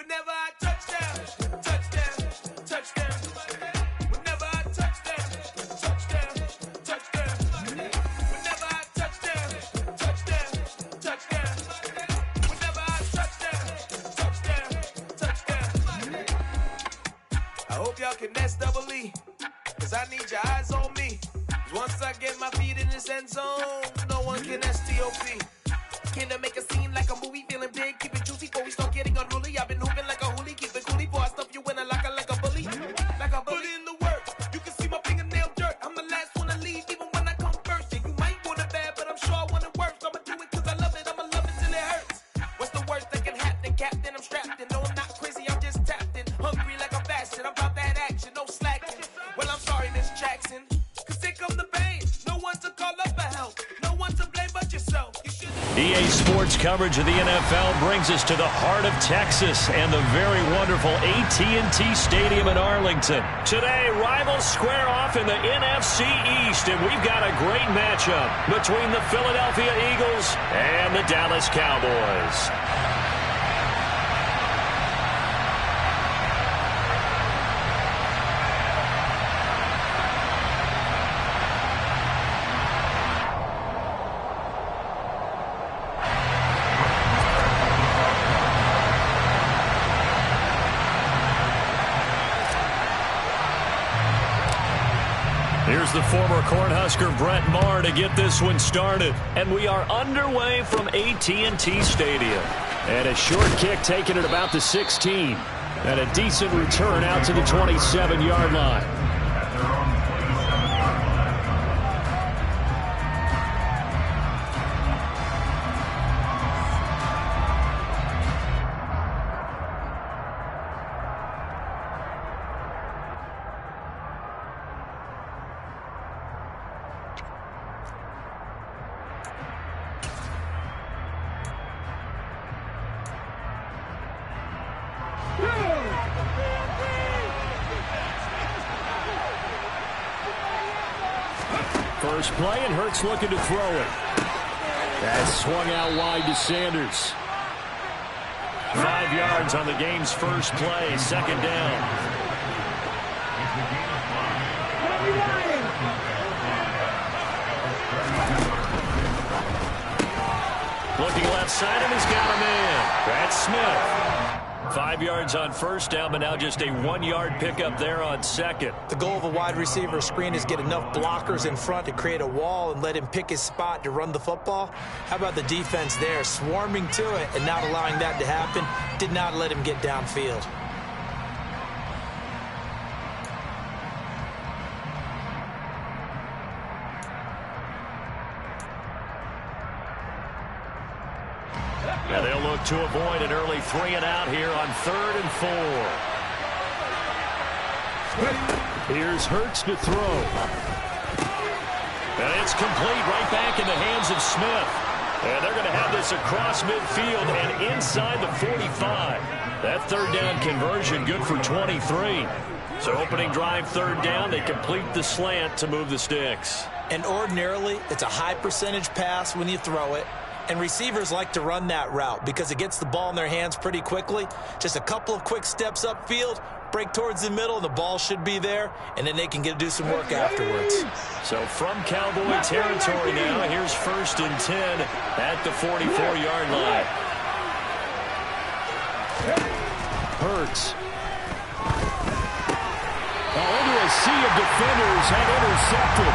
Whenever I touch down, touchdown, touchdown. Whenever I touch down, touchdown, touchdown. Whenever I touch down, touchdown, touchdown. Whenever I touch down, touchdown, touchdown. I hope y'all can nest double E, cause I need your eyes on me. Cause once I get my feet in this end zone, no one can STOP. Can I make a scene like a movie, feeling big, keep it juicy before we start getting unruly. I've been hooping like a hoolie, keep it coolie before I stuff you in a locker like a bully. Like a bully in the work, you can see my fingernail dirt. I'm the last one to leave, even when I come first. Yeah, you might want it bad, but I'm sure I want it worse. I'ma do it cause I love it, I'ma love it till it hurts. What's the worst that can happen, Captain? I'm strapped in, no I'm not crazy, I'm just tapped in. Hungry like a fashion, I'm about that action, no slacking. Well, I'm sorry, Miss Jackson, cause here come the pain. No one to call up for help, no one to blame but yourself. EA Sports coverage of the NFL brings us to the heart of Texas and the very wonderful AT&T Stadium in Arlington. Today, rivals square off in the NFC East, and we've got a great matchup between the Philadelphia Eagles and the Dallas Cowboys. Here's the former Cornhusker Brett Maher to get this one started. And we are underway from AT&T Stadium. And a short kick taken at about the 16. And a decent return out to the 27-yard line. First play, and Hurts looking to throw it. That's swung out wide to Sanders. 5 yards on the game's first play, second down. Looking left side, and he's got a man. That's Smith. 5 yards on first down, but now just a 1-yard pickup there on second. The goal of a wide receiver screen is get enough blockers in front to create a wall and let him pick his spot to run the football. How about the defense there, swarming to it and not allowing that to happen? Did not let him get downfield. And they'll look to avoid an early 3-and-out here on 3rd and 4. Here's Hurts to throw. And it's complete right back in the hands of Smith. And they're going to have this across midfield and inside the 45. That third down conversion good for 23. So opening drive, third down, they complete the slant to move the sticks. And ordinarily, it's a high percentage pass when you throw it. And receivers like to run that route because it gets the ball in their hands pretty quickly. Just a couple of quick steps upfield, break towards the middle, and the ball should be there, and then they can do some work afterwards. So from Cowboy territory now, here's 1st and 10 at the 44-yard line. Hurts. Into a sea of defenders and intercepted.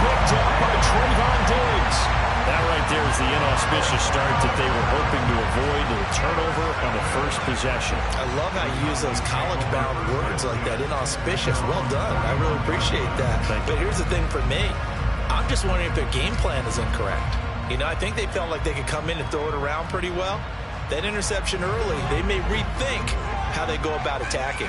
Picked up by Trayvon Diggs. That right there is the inauspicious start that they were hoping to avoid, the turnover on the first possession. I love how you use those college-bound words like that, inauspicious. Well done. I really appreciate that. But here's the thing for me. I'm just wondering if their game plan is incorrect. You know, I think they felt like they could come in and throw it around pretty well. That interception early, they may rethink how they go about attacking.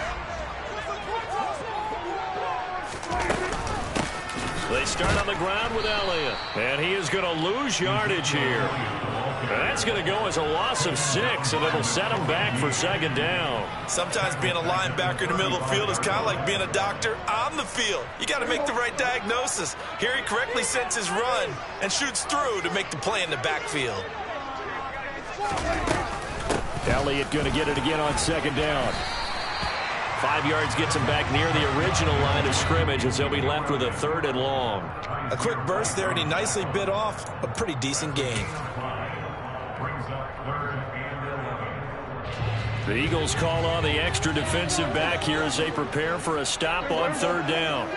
They start on the ground with Elliott, and he is going to lose yardage here. That's going to go as a loss of 6, and it'll set him back for second down. Sometimes being a linebacker in the middle of the field is kind of like being a doctor on the field. You got to make the right diagnosis. Here he correctly sets his run and shoots through to make the play in the backfield. Elliott going to get it again on second down. 5 yards gets him back near the original line of scrimmage as they'll be left with a 3rd and long. A quick burst there, and he nicely bit off a pretty decent gain. The Eagles call on the extra defensive back here as they prepare for a stop on 3rd down.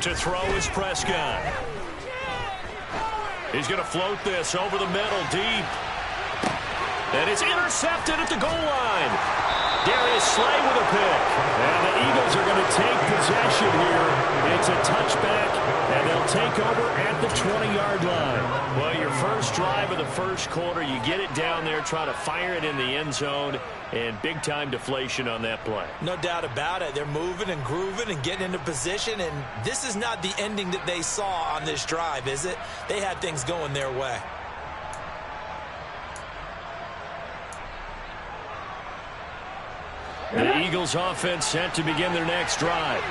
To throw is Prescott. He's going to float this over the middle deep. And it's intercepted at the goal line. Darius Slay with a pick. And the Eagles are going to take possession here. It's a touchback, and they'll take over at the 20-yard line. Well, your first drive of the first quarter, you get it down there, try to fire it in the end zone, and big-time deflation on that play. No doubt about it. They're moving and grooving and getting into position, and this is not the ending that they saw on this drive, is it? They had things going their way. The Eagles offense set to begin their next drive.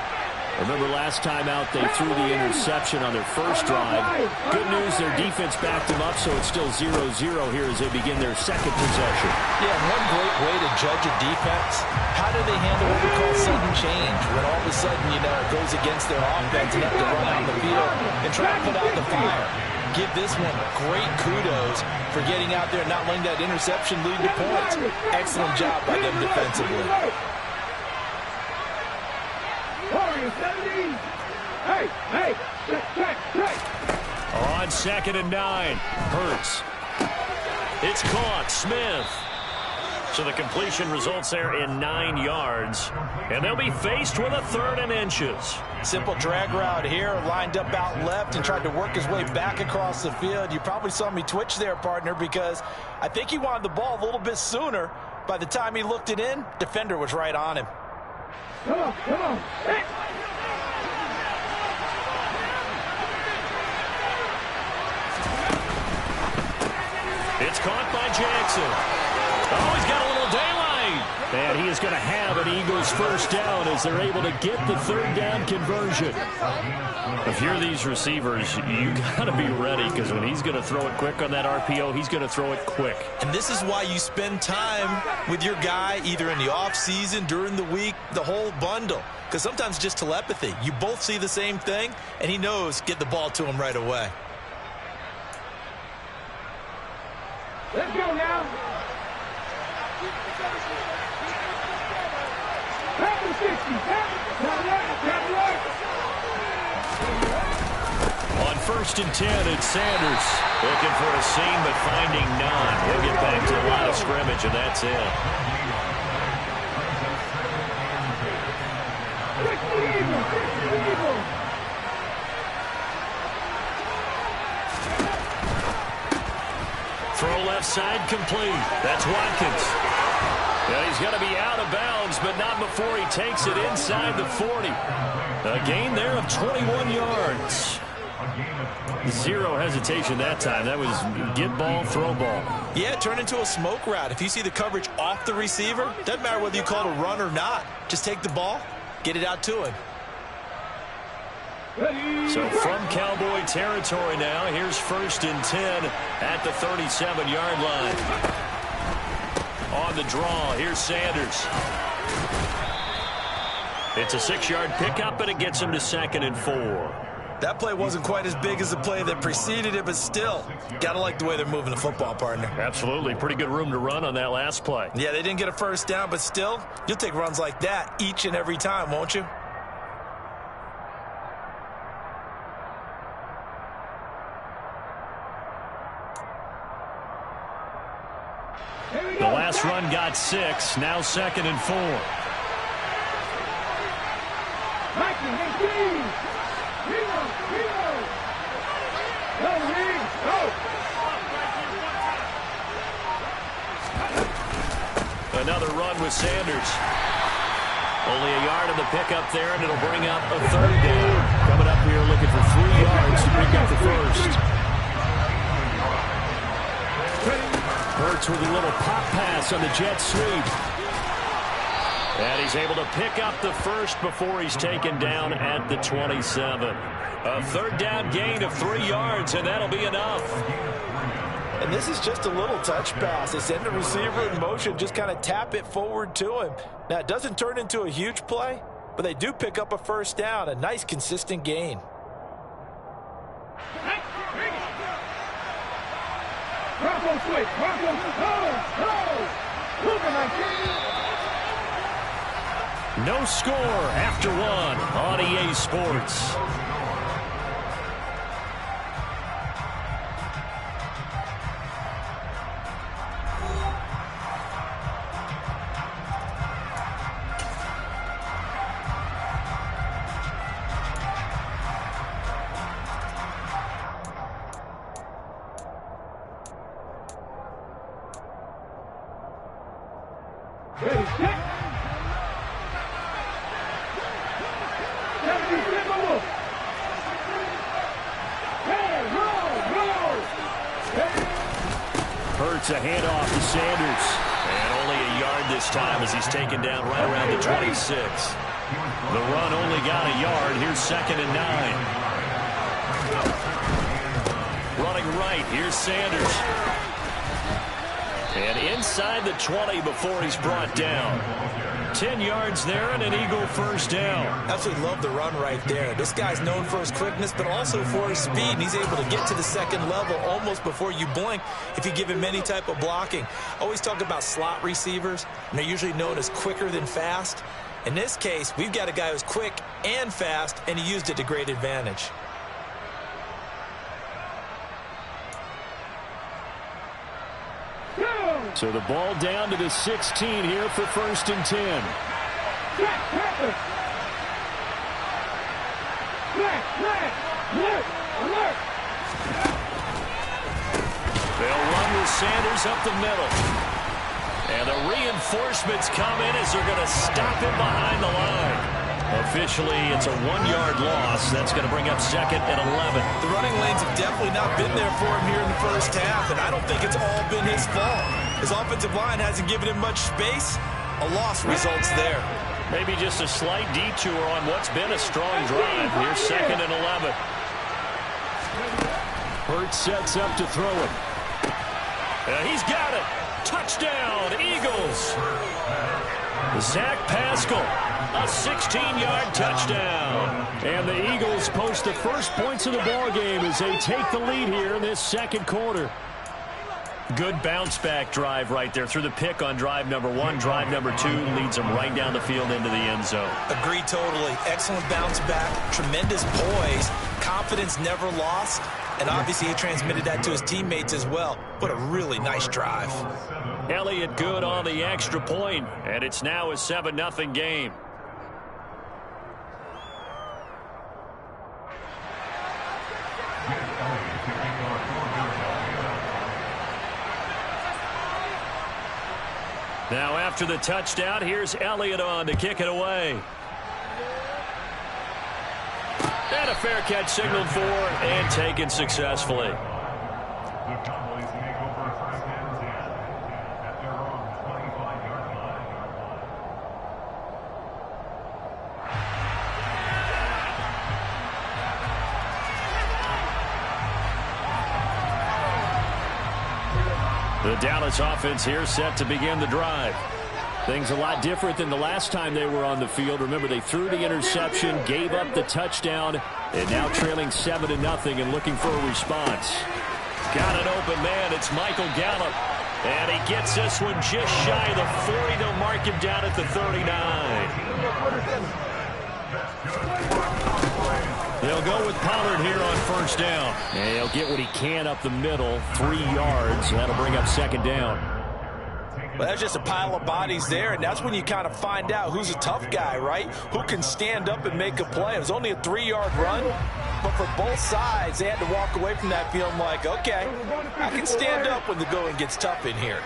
Remember last time out they threw the interception on their first drive. Good news, their defense backed them up, so it's still 0-0 here as they begin their second possession. Yeah, one great way to judge a defense, how do they handle what we call sudden change? When all of a sudden, you know, it goes against their offense and have to run out the field and try to put out the fire. Give this one great kudos for getting out there and not letting that interception lead to points. Excellent job by them defensively. On 2nd and 9, Hurts. It's caught. Smith. So the completion results there in 9 yards. And they'll be faced with a 3rd and inches. Simple drag route here, lined up out left and tried to work his way back across the field. You probably saw me twitch there, partner, because I think he wanted the ball a little bit sooner. By the time he looked it in, defender was right on him. Come on, come on. Hey. It's caught by Jackson. Oh, he's got a little daylight. And he is going to have an Eagles first down as they're able to get the 3rd down conversion. If you're these receivers, you got to be ready because when he's going to throw it quick on that RPO, he's going to throw it quick. And this is why you spend time with your guy either in the offseason, during the week, the whole bundle. Because sometimes just telepathy. You both see the same thing, and he knows get the ball to him right away. Let's go now. On 1st and 10, it's Sanders. Looking for a seam, but finding none. He'll get back to the line of scrimmage, and that's it. Throw left side complete. That's Watkins. Yeah, he's going to be out of bounds, but not before he takes it inside the 40. A gain there of 21 yards. Zero hesitation that time. That was get ball, throw ball. Yeah, turn into a smoke route. If you see the coverage off the receiver, doesn't matter whether you call it a run or not. Just take the ball, get it out to him. So from Cowboy territory now, here's 1st and 10 at the 37-yard line. On the draw, here's Sanders. It's a 6-yard pickup, and it gets him to 2nd and 4. That play wasn't quite as big as the play that preceded it, but still, got to like the way they're moving the football, partner. Absolutely. Pretty good room to run on that last play. Yeah, they didn't get a first down, but still, you'll take runs like that each and every time, won't you? The last run got 6, now 2nd and 4. Another run with Sanders. Only a yard of the pickup there, and it'll bring up a 3rd down. Coming up here looking for 3 yards to pick up the first. Hurts with a little pop pass on the jet sweep. And he's able to pick up the first before he's taken down at the 27. A 3rd down gain of 3 yards, and that'll be enough. And this is just a little touch pass. They send the receiver in motion, just kind of tap it forward to him. Now, it doesn't turn into a huge play, but they do pick up a first down, a nice, consistent gain. No score after one on EA Sports. Hurts a handoff to Sanders. And only a yard this time as he's taken down right around the 26. The run only got a yard. Here's 2nd and 9. Running right. Here's Sanders. And inside the 20 before he's brought down. 10 yards there and an Eagle first down. Absolutely love the run right there. This guy's known for his quickness, but also for his speed. And he's able to get to the second level almost before you blink if you give him any type of blocking. Always talk about slot receivers, and they're usually known as quicker than fast. In this case, we've got a guy who's quick and fast, and he used it to great advantage. So the ball down to the 16 here for 1st and 10. They'll run with Sanders up the middle. And the reinforcements come in as they're going to stop him behind the line. Officially, it's a 1-yard loss. That's going to bring up 2nd and 11. The running lanes have definitely not been there for him here in the first half, and I don't think it's all been his fault. His offensive line hasn't given him much space. A loss results there. Maybe just a slight detour on what's been a strong drive. Here's 2nd and 11. Hurts sets up to throw it. He's got it. Touchdown, Eagles. Zach Pascal, a 16-yard touchdown. And the Eagles post the first points of the ballgame as they take the lead here in this second quarter. Good bounce-back drive right there through the pick on drive number 1. Drive number 2 leads them right down the field into the end zone. Agree totally. Excellent bounce-back, tremendous poise, confidence never lost, and obviously he transmitted that to his teammates as well. What a really nice drive. Elliott good on the extra point, and it's now a 7-0 game. Now after the touchdown, here's Elliott on to kick it away. And a fair catch signaled for and taken successfully. The Dallas offense here set to begin the drive. Things a lot different than the last time they were on the field. Remember, they threw the interception, gave up the touchdown, and now trailing 7-0 and looking for a response. Got an open man. It's Michael Gallup. And he gets this one just shy of the 40. They'll mark him down at the 39. They'll go with Pollard here on first down. And he'll get what he can up the middle, 3 yards. That'll bring up 2nd down. Well, that's just a pile of bodies there, and that's when you kind of find out who's a tough guy, right? Who can stand up and make a play. It was only a 3-yard run, but for both sides, they had to walk away from that feeling like, okay, I can stand up when the going gets tough in here.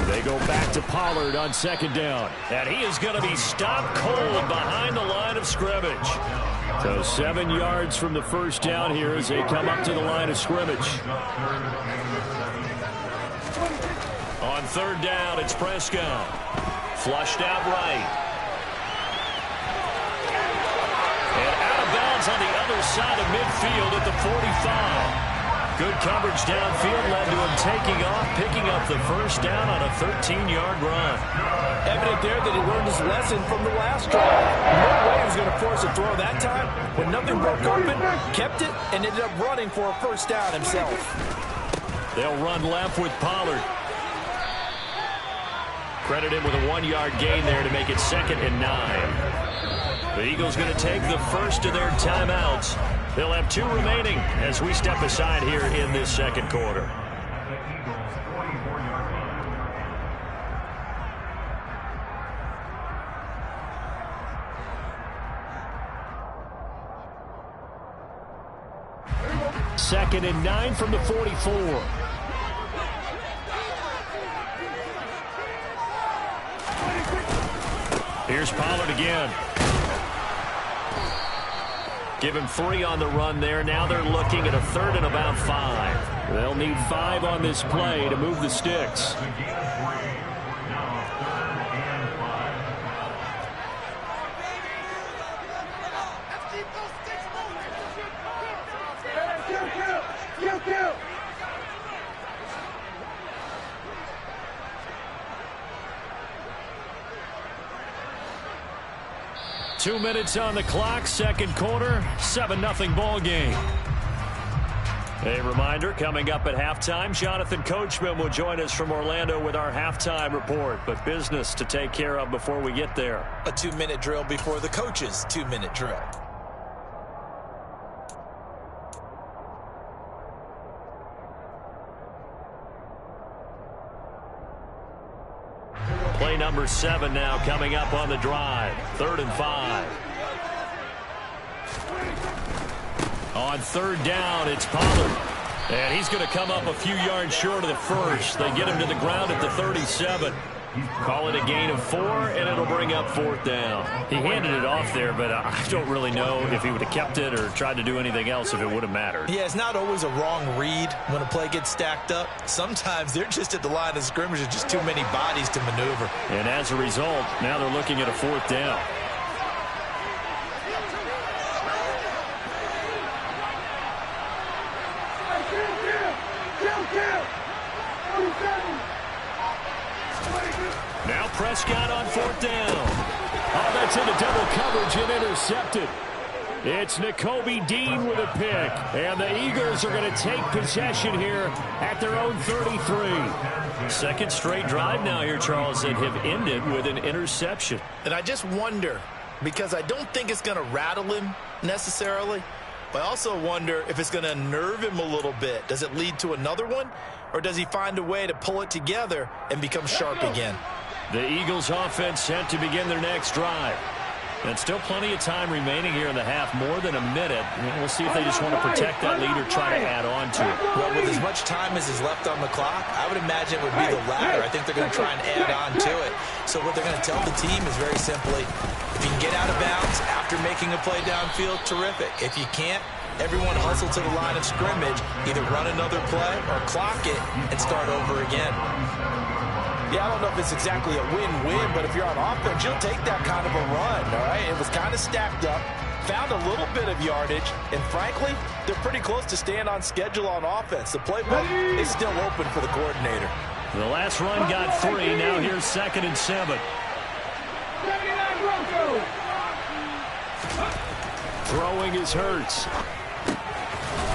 They go back to Pollard on 2nd down. And he is going to be stopped cold behind the line of scrimmage. So 7 yards from the first down here as they come up to the line of scrimmage. On 3rd down, it's Prescott. Flushed out right. And out of bounds on the other side of midfield at the 45. Good coverage downfield led to him taking off, picking up the first down on a 13-yard run. Evident there that he learned his lesson from the last drive. No way he was going to force a throw that time. When nothing broke open, kept it, and ended up running for a first down himself. They'll run left with Pollard. Credit him with a 1-yard gain there to make it 2nd and 9. The Eagles going to take the first of their timeouts. They'll have 2 remaining as we step aside here in this second quarter. Second and 9 from the 44. Here's Pollard again. Give him 3 on the run there. Now they're looking at a 3rd and about 5. They'll need 5 on this play to move the sticks. Kill. 2 minutes on the clock, second quarter, 7-0 ball game. A reminder, coming up at halftime, Jonathan Coachman will join us from Orlando with our halftime report, but business to take care of before we get there. A 2-minute drill before the coach's 2-minute drill. Play number 7 now coming up on the drive. 3rd and 5. On 3rd down, it's Pollard. And he's going to come up a few yards short of the first. They get him to the ground at the 37. Call it a gain of 4, and it'll bring up 4th down. He handed it off there, but I don't really know if he would have kept it or tried to do anything else if it would have mattered. Yeah, it's not always a wrong read when a play gets stacked up. Sometimes they're just at the line of scrimmage with just too many bodies to maneuver. And as a result, now they're looking at a 4th down. Now Prescott on 4th down. Oh, that's into double coverage and intercepted. It's Nakobe Dean with a pick. And the Eagles are going to take possession here at their own 33. Second straight drive now here, Charles, that have ended with an interception. And I just wonder, because I don't think it's going to rattle him necessarily, but I also wonder if it's going to nerve him a little bit. Does it lead to another one? Or does he find a way to pull it together and become sharp again? The Eagles offense set to begin their next drive. And still plenty of time remaining here in the half, more than a minute. We'll see if they just want to protect that lead or try to add on to it. Well, with as much time as is left on the clock, I would imagine it would be the latter. I think they're going to try and add on to it. So what they're going to tell the team is very simply, if you can get out of bounds after making a play downfield, terrific. If you can't, everyone hustle to the line of scrimmage, either run another play or clock it and start over again. Yeah, I don't know if it's exactly a win-win, but if you're on offense, you'll take that kind of a run, all right? It was kind of stacked up, found a little bit of yardage, and frankly, they're pretty close to staying on schedule on offense. The playbook is still open for the coordinator. The last run got 3. Now here's 2nd and 7. Throwing is Hurts.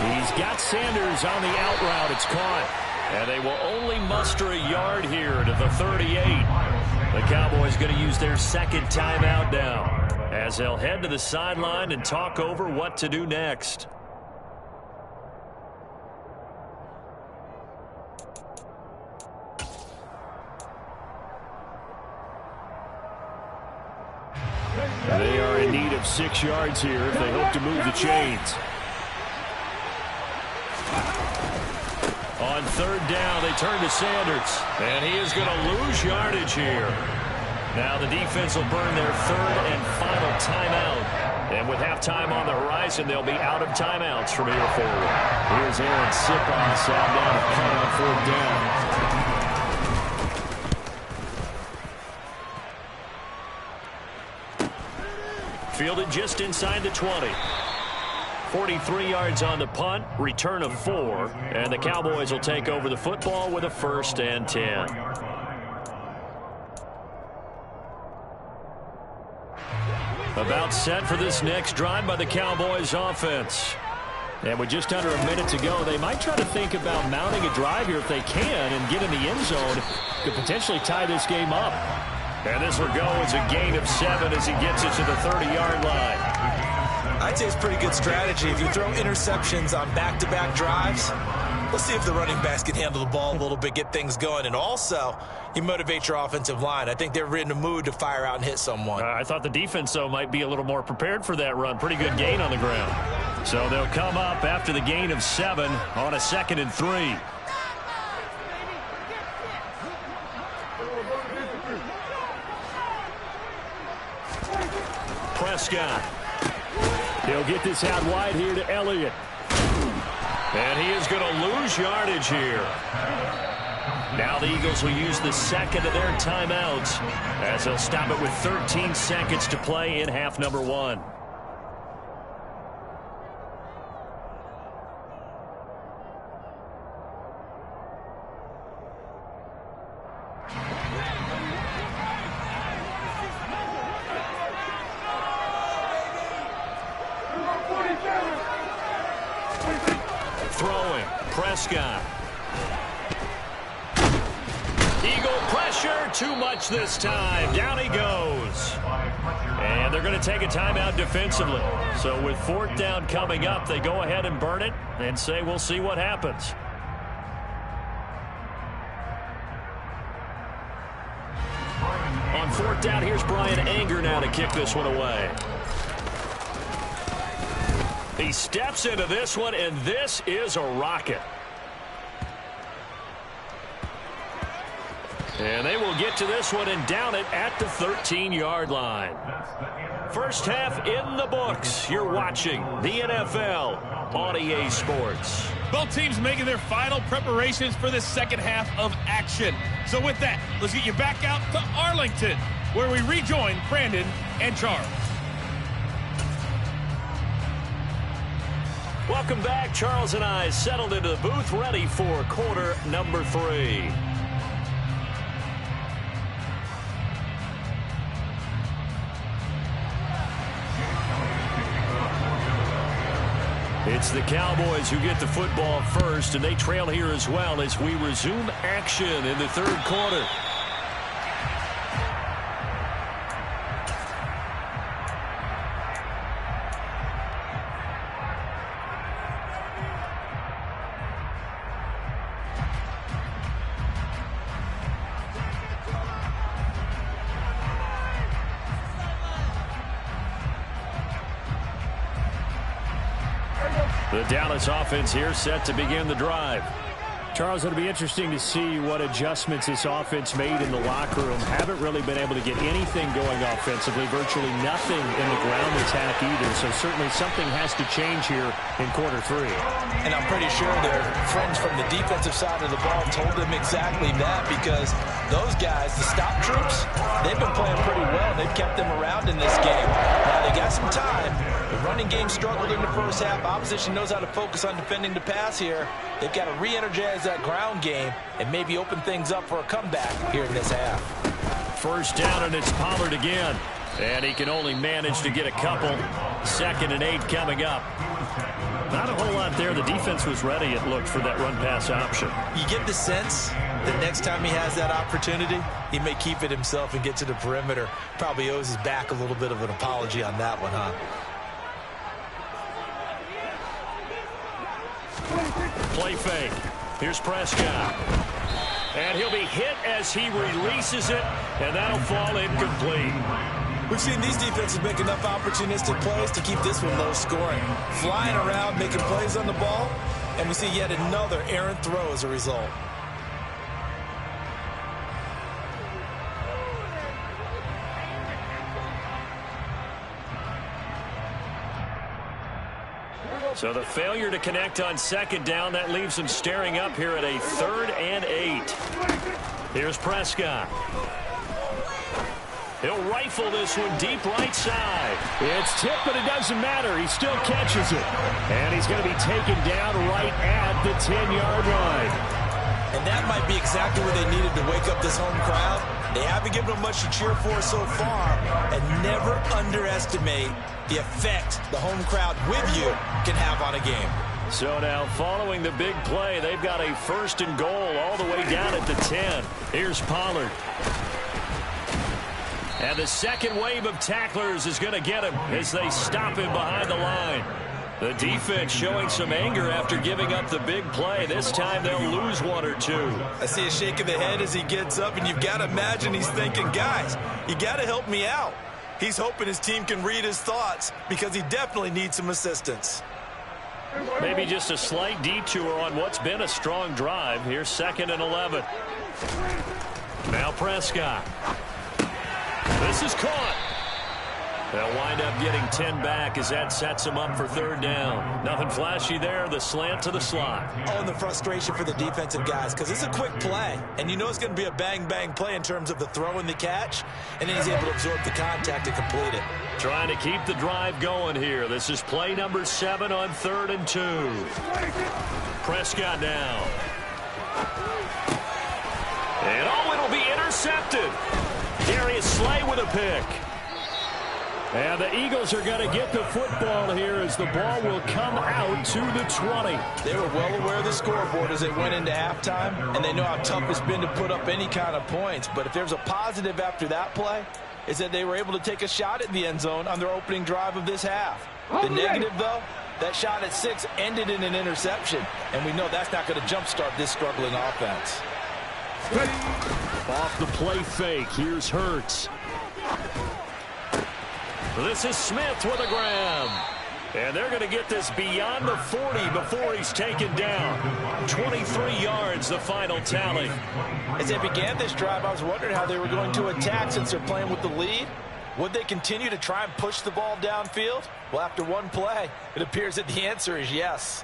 He's got Sanders on the out route. It's caught. And they will only muster a yard here to the 38. The Cowboys going to use their second timeout now as they'll head to the sideline and talk over what to do next. They are in need of 6 yards here if they hope to move the chains. On 3rd down, they turn to Sanders. And he is going to lose yardage here. Now the defense will burn their 3rd and final timeout. And with halftime on the horizon, they'll be out of timeouts from here forward. Here's Aaron Siposs out now to punt on 4th down. Fielded just inside the 20. 43 yards on the punt, return of 4, and the Cowboys will take over the football with a 1st and 10. About set for this next drive by the Cowboys offense. And with just under a minute to go, they might try to think about mounting a drive here if they can and get in the end zone. Could potentially tie this game up. And this will go as a gain of 7 as he gets it to the 30-yard line. I'd say it's pretty good strategy. If you throw interceptions on back-to-back drives, let's see if the running backs can handle the ball a little bit, get things going. And also, you motivate your offensive line. I think they're in the mood to fire out and hit someone. I thought the defense, though, might be a little more prepared for that run. Pretty good gain on the ground. So they'll come up after the gain of 7 on a 2nd and 3. Prescott. He'll get this out wide here to Elliott. And he is going to lose yardage here. Now the Eagles will use the second of their timeouts as they'll stop it with 13 seconds to play in half number 1. Throwing, Prescott. Eagle pressure, too much this time. Down he goes. And they're going to take a timeout defensively. So with 4th down coming up, they go ahead and burn it and say we'll see what happens. On 4th down, here's Brian Anger now to kick this one away. He steps into this one, and this is a rocket. And they will get to this one and down it at the 13-yard line. First half in the books. You're watching the NFL on EA Sports. Both teams making their final preparations for the second half of action. So with that, let's get you back out to Arlington, where we rejoin Brandon and Charles. Welcome back. Charles and I settled into the booth, ready for quarter number 3. It's the Cowboys who get the football first, and they trail here as well as we resume action in the 3rd quarter. The Dallas offense here set to begin the drive. Charles, it'll be interesting to see what adjustments this offense made in the locker room. Haven't really been able to get anything going offensively, virtually nothing in the ground attack either. So certainly something has to change here in quarter 3. And I'm pretty sure their friends from the defensive side of the ball told them exactly that, because those guys, the stop troops, they've been playing pretty well. They've kept them around in this game. Now they got some time. The running game struggled in the first half. Opposition knows how to focus on defending the pass here. They've got to re-energize that ground game and maybe open things up for a comeback here in this half. First down, and it's Pollard again. And he can only manage to get a couple. 2nd and 8 coming up. Not a whole lot there. The defense was ready, it looked, for that run-pass option. You get the sense that next time he has that opportunity, he may keep it himself and get to the perimeter. Probably owes his back a little bit of an apology on that one, huh? Play fake. Here's Prescott. And he'll be hit as he releases it, and that'll fall incomplete. We've seen these defenses make enough opportunistic plays to keep this one low scoring. Flying around, making plays on the ball, and we see yet another errant throw as a result. So the failure to connect on 2nd down, that leaves them staring up here at a 3rd and 8. Here's Prescott. He'll rifle this one deep right side. It's tipped, but it doesn't matter. He still catches it. And he's going to be taken down right at the 10-yard line. And that might be exactly what they needed to wake up this home crowd. They haven't given them much to cheer for so far. And never underestimate the effect the home crowd with you can have on a game. So now, following the big play, they've got a 1st and goal all the way down at the 10. Here's Pollard. And the second wave of tacklers is going to get him as they stop him behind the line. The defense showing some anger after giving up the big play. This time they'll lose 1 or 2. I see a shake of the head as he gets up, and you've got to imagine he's thinking, guys, you got to help me out. He's hoping his team can read his thoughts because he definitely needs some assistance. Maybe just a slight detour on what's been a strong drive. Here's 2nd and 11. Now Prescott. This is caught. They'll wind up getting 10 back as that sets them up for 3rd down. Nothing flashy there. The slant to the slot. Oh, and the frustration for the defensive guys because it's a quick play. And you know it's going to be a bang-bang play in terms of the throw and the catch. And then he's able to absorb the contact and complete it. Trying to keep the drive going here. This is play number 7 on 3rd and 2. Prescott now. And oh, it'll be intercepted. Darius Slay with a pick. And the Eagles are going to get the football here as the ball will come out to the 20. They were well aware of the scoreboard as they went into halftime, and they know how tough it's been to put up any kind of points. But if there's a positive after that play, is that they were able to take a shot at the end zone on their opening drive of this half. The negative, though, that shot at 6 ended in an interception, and we know that's not going to jumpstart this struggling offense. Off the play fake, here's Hurts. This is Smith with a grab. And they're going to get this beyond the 40 before he's taken down. 23 yards, the final tally. As they began this drive, I was wondering how they were going to attack since they're playing with the lead. Would they continue to try and push the ball downfield? Well, after one play, it appears that the answer is yes.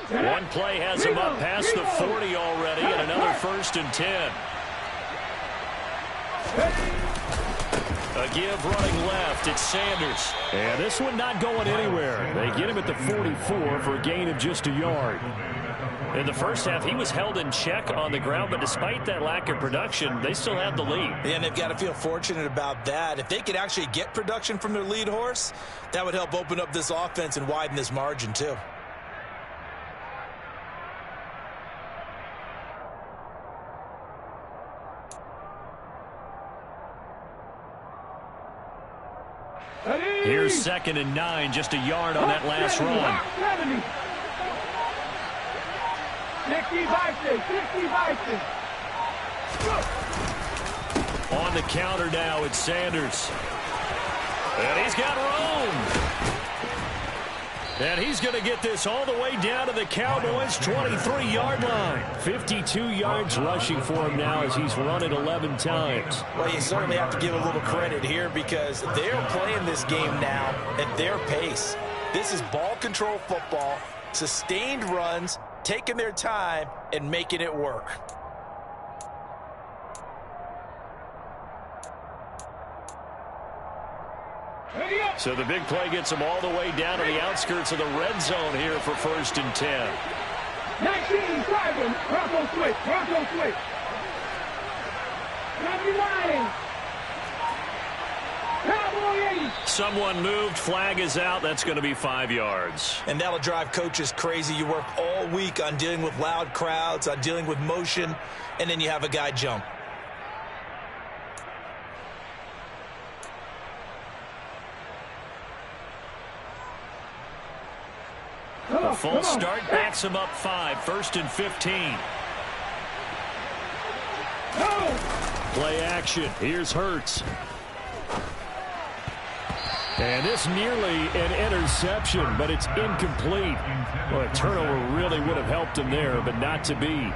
One play has him up past the 40 already, and another 1st and 10. A give running left. It's Sanders. And this one not going anywhere. They get him at the 44 for a gain of just a yard. In the first half, he was held in check on the ground, but despite that lack of production, they still have the lead. Yeah, and they've got to feel fortunate about that. If they could actually get production from their lead horse, that would help open up this offense and widen this margin, too. Here's 2nd and 9, just a yard on that last run. 60 On the counter now, it's Sanders. And he's got room. And he's going to get this all the way down to the Cowboys' 23-yard line. 52 yards rushing for him now as he's run it 11 times. Well, you certainly have to give a little credit here because they're playing this game now at their pace. This is ball control football, sustained runs, taking their time, and making it work. So the big play gets them all the way down to the outskirts of the red zone here for 1st and 10. 19, driving, Bronco switch, 99, Cowboy 8. Someone moved, flag is out, that's going to be 5 yards. And that'll drive coaches crazy. You work all week on dealing with loud crowds, on dealing with motion, and then you have a guy jump. A full start backs him up 5, 1st and 15. Play action. Here's Hurts. And this nearly an interception, but it's incomplete. Well, a turnover really would have helped him there, but not to be.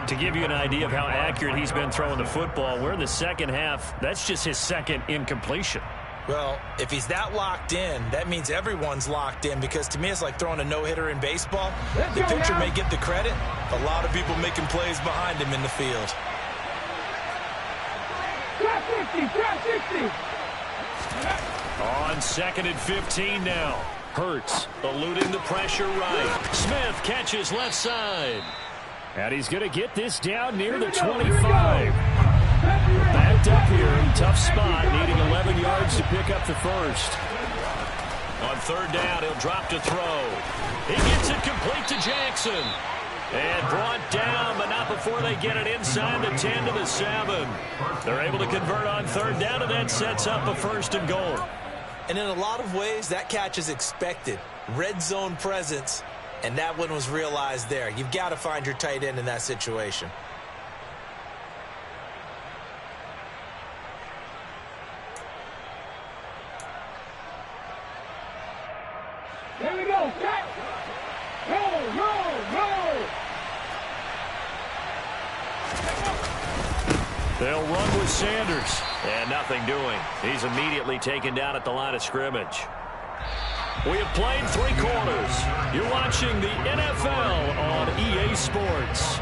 To give you an idea of how accurate he's been throwing the football, we're in the second half. That's just his 2nd incompletion. Well, if he's that locked in, that means everyone's locked in, because to me it's like throwing a no-hitter in baseball. The pitcher may get the credit, a lot of people making plays behind him in the field. Drop 60, drop 60. On 2nd and 15 now. Hurts eluding the pressure right. Smith catches left side. And he's going to get this down near the 25. Backed up here, tough spot, needing 11 yards to pick up the first. On 3rd down, he'll drop to throw. He gets it complete to Jackson. And brought down, but not before they get it inside the 10 to the 7. They're able to convert on 3rd down, and that sets up a 1st and goal. And in a lot of ways, that catch is expected. Red zone presence, and that one was realized there. You've got to find your tight end in that situation. Here we go, set. Roll, roll, roll. They'll run with Sanders. And nothing doing. He's immediately taken down at the line of scrimmage. We have played 3 quarters. You're watching the NFL on EA Sports.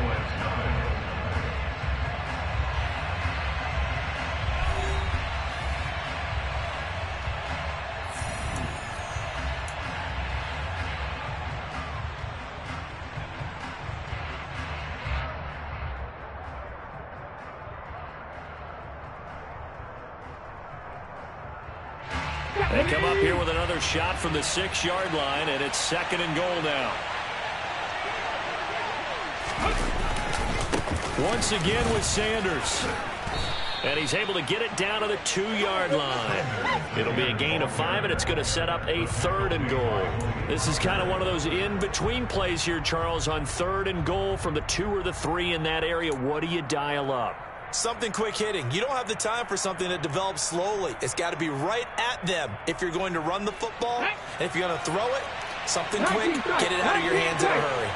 They come up here with another shot from the 6-yard line, and it's 2nd and goal now. Once again with Sanders. And he's able to get it down to the 2-yard line. It'll be a gain of 5, and it's going to set up a 3rd and goal. This is kind of one of those in-between plays here, Charles, on 3rd and goal from the 2 or the 3 in that area. What do you dial up? Something quick hitting. You don't have the time for something that develops slowly. It's got to be right at them if you're going to run the football. And if you're going to throw it, something quick, get it out of your hands in a hurry.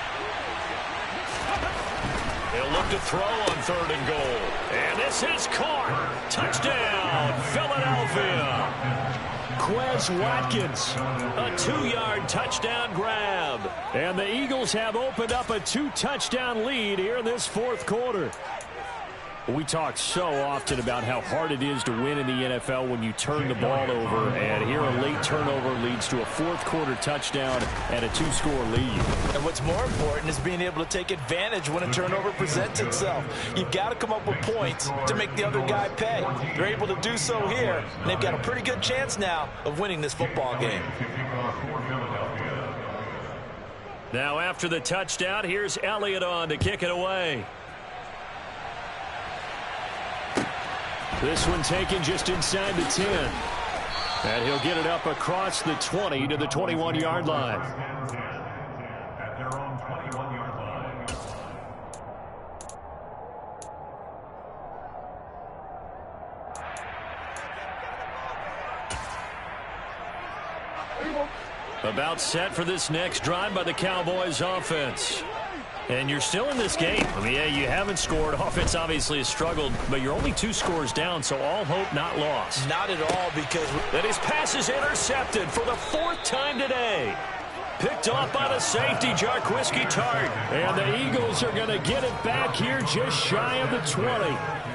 They'll look to throw on 3rd and goal. And this is caught. Touchdown, Philadelphia. Quez Watkins, a 2-yard touchdown grab. And the Eagles have opened up a 2-touchdown lead here in this 4th quarter. We talk so often about how hard it is to win in the NFL when you turn the ball over, and here a late turnover leads to a 4th quarter touchdown and a 2-score lead. And what's more important is being able to take advantage when a turnover presents itself. You've got to come up with points to make the other guy pay. They're able to do so here, and they've got a pretty good chance now of winning this football game. Now after the touchdown, here's Elliott on to kick it away. This one taken just inside the 10. And he'll get it up across the 20 to the 21-yard line. At their own 21-yard line. About set for this next drive by the Cowboys offense. And you're still in this game. I mean, yeah, you haven't scored. Offense obviously has struggled, but you're only 2 scores down, so all hope not lost. Not at all, because And his pass is intercepted for the 4th time today. Picked off by the safety, Jarquiski Tart. And the Eagles are going to get it back here just shy of the 20.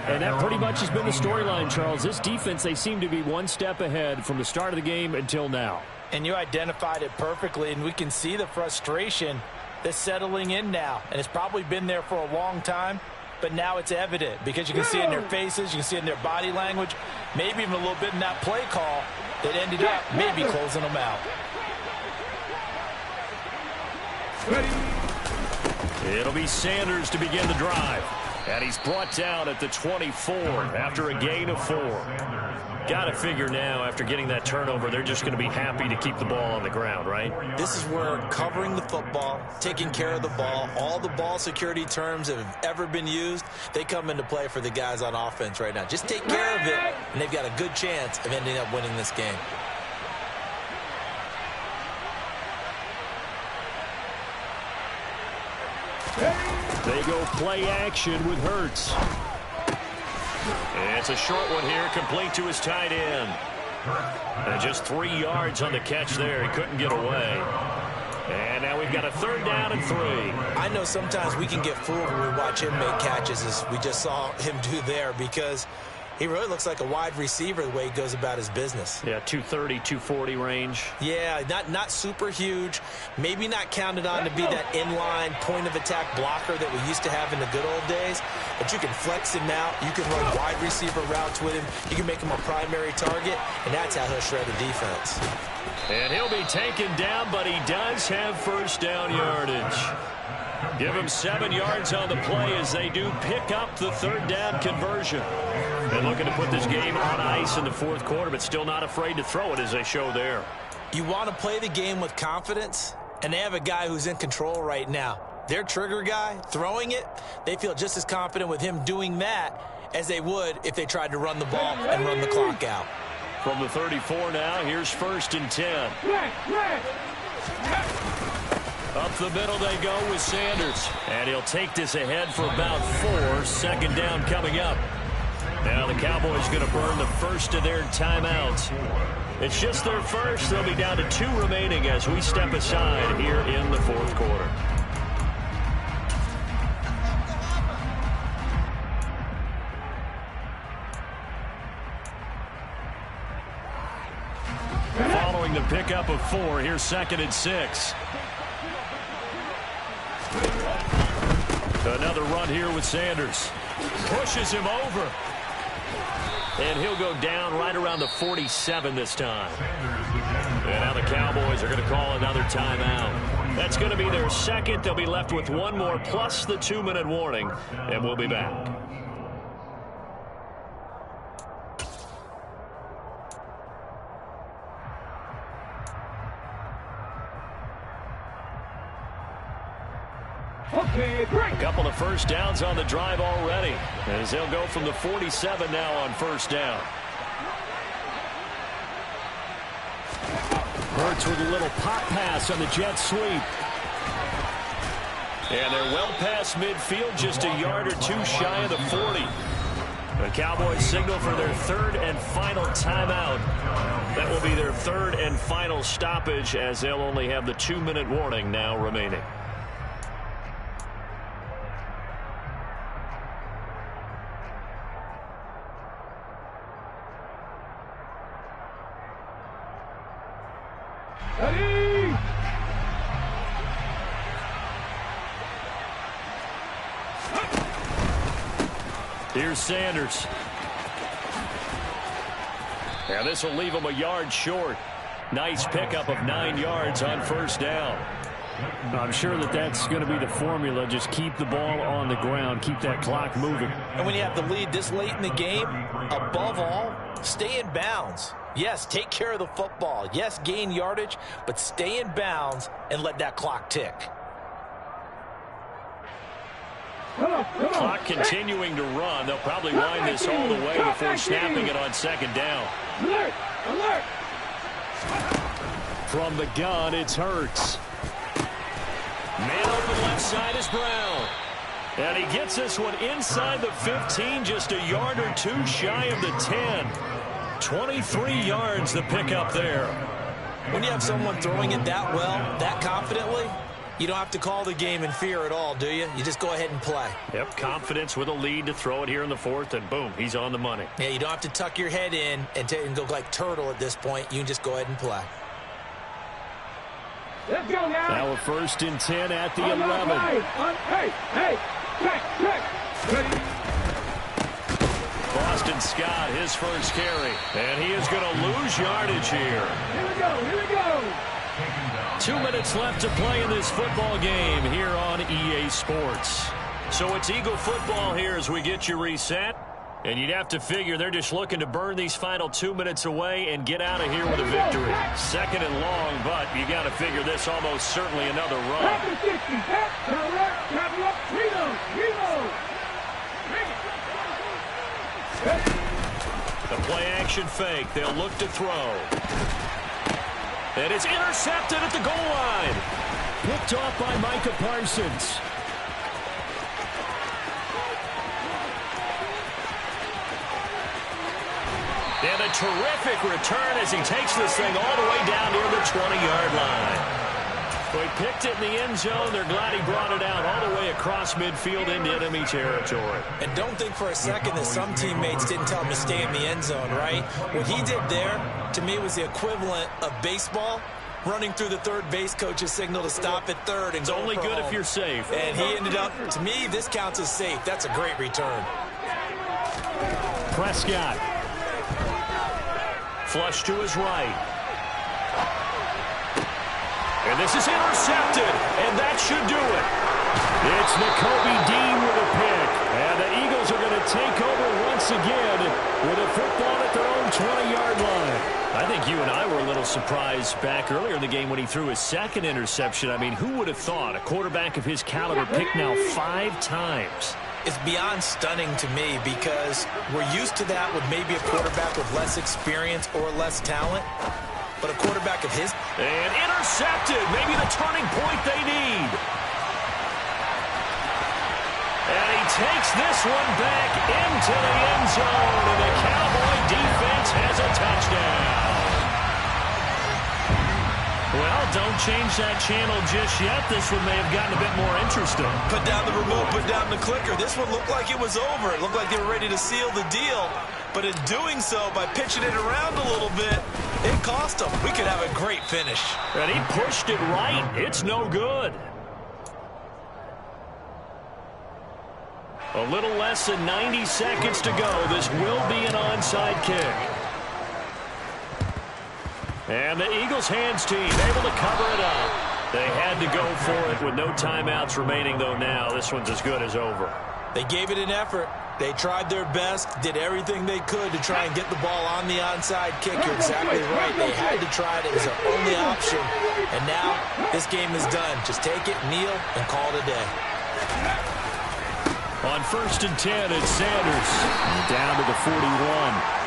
And that pretty much has been the storyline, Charles. This defense, they seem to be one step ahead from the start of the game until now. And you identified it perfectly, and we can see the frustration that's settling in now. And it's probably been there for a long time, but now it's evident because you can see it in their faces, you can see it in their body language, maybe even a little bit in that play call that ended up maybe closing them out. It'll be Sanders to begin the drive. And he's brought down at the 24 after a gain of 4. Got to figure now, after getting that turnover, they're just going to be happy to keep the ball on the ground, right? This is where covering the football, taking care of the ball, all the ball security terms that have ever been used, they come into play for the guys on offense right now. Just take care of it, and they've got a good chance of ending up winning this game. They go play action with Hurts. It's a short one here, complete to his tight end. And just 3 yards on the catch there. He couldn't get away. And now we've got a 3rd down and 3. I know sometimes we can get fooled when we watch him make catches, as we just saw him do there, because he really looks like a wide receiver the way he goes about his business. Yeah, 230, 240 range. Yeah, not super huge. Maybe not counted on to be that inline point-of-attack blocker that we used to have in the good old days. But you can flex him out. You can run wide receiver routes with him. You can make him a primary target, and that's how he'll shred the defense. And he'll be taken down, but he does have 1st down yardage. Give him 7 yards on the play as they do pick up the 3rd down conversion. And looking to put this game on ice in the 4th quarter, but still not afraid to throw it as they show there. You want to play the game with confidence, and they have a guy who's in control right now. Their trigger guy, throwing it, they feel just as confident with him doing that as they would if they tried to run the ball and run the clock out. From the 34 now, here's 1st and 10. Up the middle they go with Sanders. And he'll take this ahead for about 4. 2nd down coming up. Now the Cowboys going to burn the first of their timeouts. It's just their first. They'll be down to 2 remaining as we step aside here in the 4th quarter. Following the pickup of 4, here's 2nd and 6. Another run here with Sanders. Pushes him over. And he'll go down right around the 47 this time. And now the Cowboys are going to call another timeout. That's going to be their 2nd. They'll be left with 1 more plus the 2-minute warning. And we'll be back. A couple of 1st downs on the drive already, as they'll go from the 47 now on 1st down. Hurts with a little pop pass on the jet sweep. And they're well past midfield, just a yard or 2 shy of the 40. The Cowboys signal for their 3rd and final timeout. That will be their 3rd and final stoppage, as they'll only have the 2-minute warning now remaining. Here's Sanders. And this will leave him a yard short. Nice pickup of 9 yards on 1st down. I'm sure that's going to be the formula. Just keep the ball on the ground. Keep that clock moving. And when you have the lead this late in the game, above all, stay in bounds. Yes, take care of the football. Yes, gain yardage, but stay in bounds and let that clock tick. Clock continuing to run. They'll probably wind this all the way before snapping it on 2nd down. Alert! Alert! From the gun, it's Hurts. Man open left side is Brown. And he gets this one inside the 15, just a yard or 2 shy of the 10. 23 yards the pickup there. When you have someone throwing it that well, that confidently, you don't have to call the game in fear at all, do you? You just go ahead and play. Yep, confidence with a lead to throw it here in the 4th, and boom, he's on the money. Yeah, you don't have to tuck your head in and go like turtle at this point. You can just go ahead and play. Let's go now. Now a 1st and 10 at the 11. Hey, ready? Boston Scott, his first carry. And he is going to lose yardage here. Here we go. 2 minutes left to play in this football game here on EA Sports. So it's Eagle football here as we get you reset. And you'd have to figure they're just looking to burn these final 2 minutes away and get out of here with a victory. 2nd and long, but you got to figure this almost certainly another run. The play action fake. They'll look to throw. And it's intercepted at the goal line. Picked off by Micah Parsons. And a terrific return as he takes this thing all the way down near the 20-yard line. Well, he picked it in the end zone. They're glad he brought it out all the way across midfield into enemy territory. And don't think for a second that some teammates didn't tell him to stay in the end zone, right? What he did there, to me, was the equivalent of baseball running through the third base coach's signal to stop at third. And it's only good if you're safe. And he ended up, to me, this counts as safe. That's a great return. Prescott. Flush to his right. And this is intercepted, and that should do it. It's Nakobe Dean with a pick, and the Eagles are going to take over once again with a football at their own 20-yard line. I think you and I were a little surprised back earlier in the game when he threw his second interception. I mean, who would have thought a quarterback of his caliber picked now 5 times? It's beyond stunning to me because we're used to that with maybe a quarterback with less experience or less talent. But a quarterback of his... And intercepted. Maybe the turning point they need. And he takes this one back into the end zone. And the Cowboy defense has a touchdown. Well, don't change that channel just yet. This one may have gotten a bit more interesting. Put down the remote, put down the clicker. This one looked like it was over. It looked like they were ready to seal the deal. But in doing so, by pitching it around a little bit, it cost them. We could have a great finish. And he pushed it right. It's no good. A little less than 90 seconds to go. This will be an onside kick. And the Eagles hands team able to cover it up. They had to go for it with no timeouts remaining, though now this one's as good as over. They gave it an effort. They tried their best, did everything they could to try and get the ball on the onside kick. You're exactly right. They had to try it. It was their only option. And now this game is done. Just take it, kneel, and call it a day. On 1st and 10, it's Sanders. Down to the 41.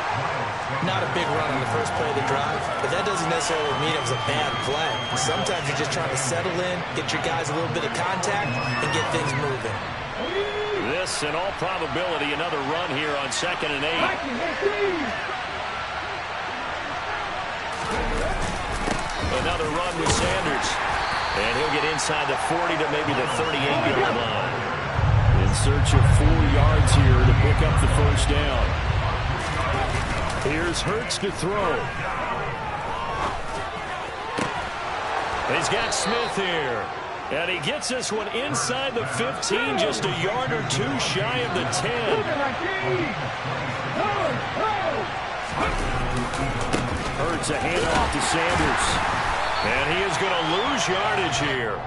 Not a big run on the first play of the drive, but that doesn't necessarily mean it was a bad play. Sometimes you're just trying to settle in, get your guys a little bit of contact, and get things moving. This, in all probability, another run here on 2nd and 8. Another run with Sanders. And he'll get inside the 40 to maybe the 38-yard line. In search of 4 yards here to pick up the first down. Here's Hurts to throw. He's got Smith here. And he gets this one inside the 15, just a yard or 2 shy of the 10. Hurts a handoff to Sanders. And he is going to lose yardage here.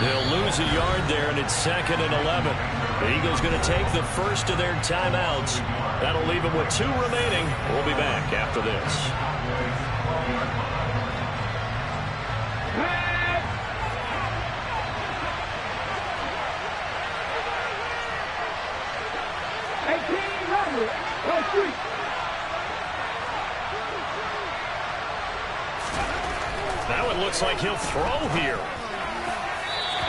They'll lose a yard there, and it's 2nd and 11. The Eagles going to take the first of their timeouts. That'll leave them with 2 remaining. We'll be back after this. That one looks like he'll throw here.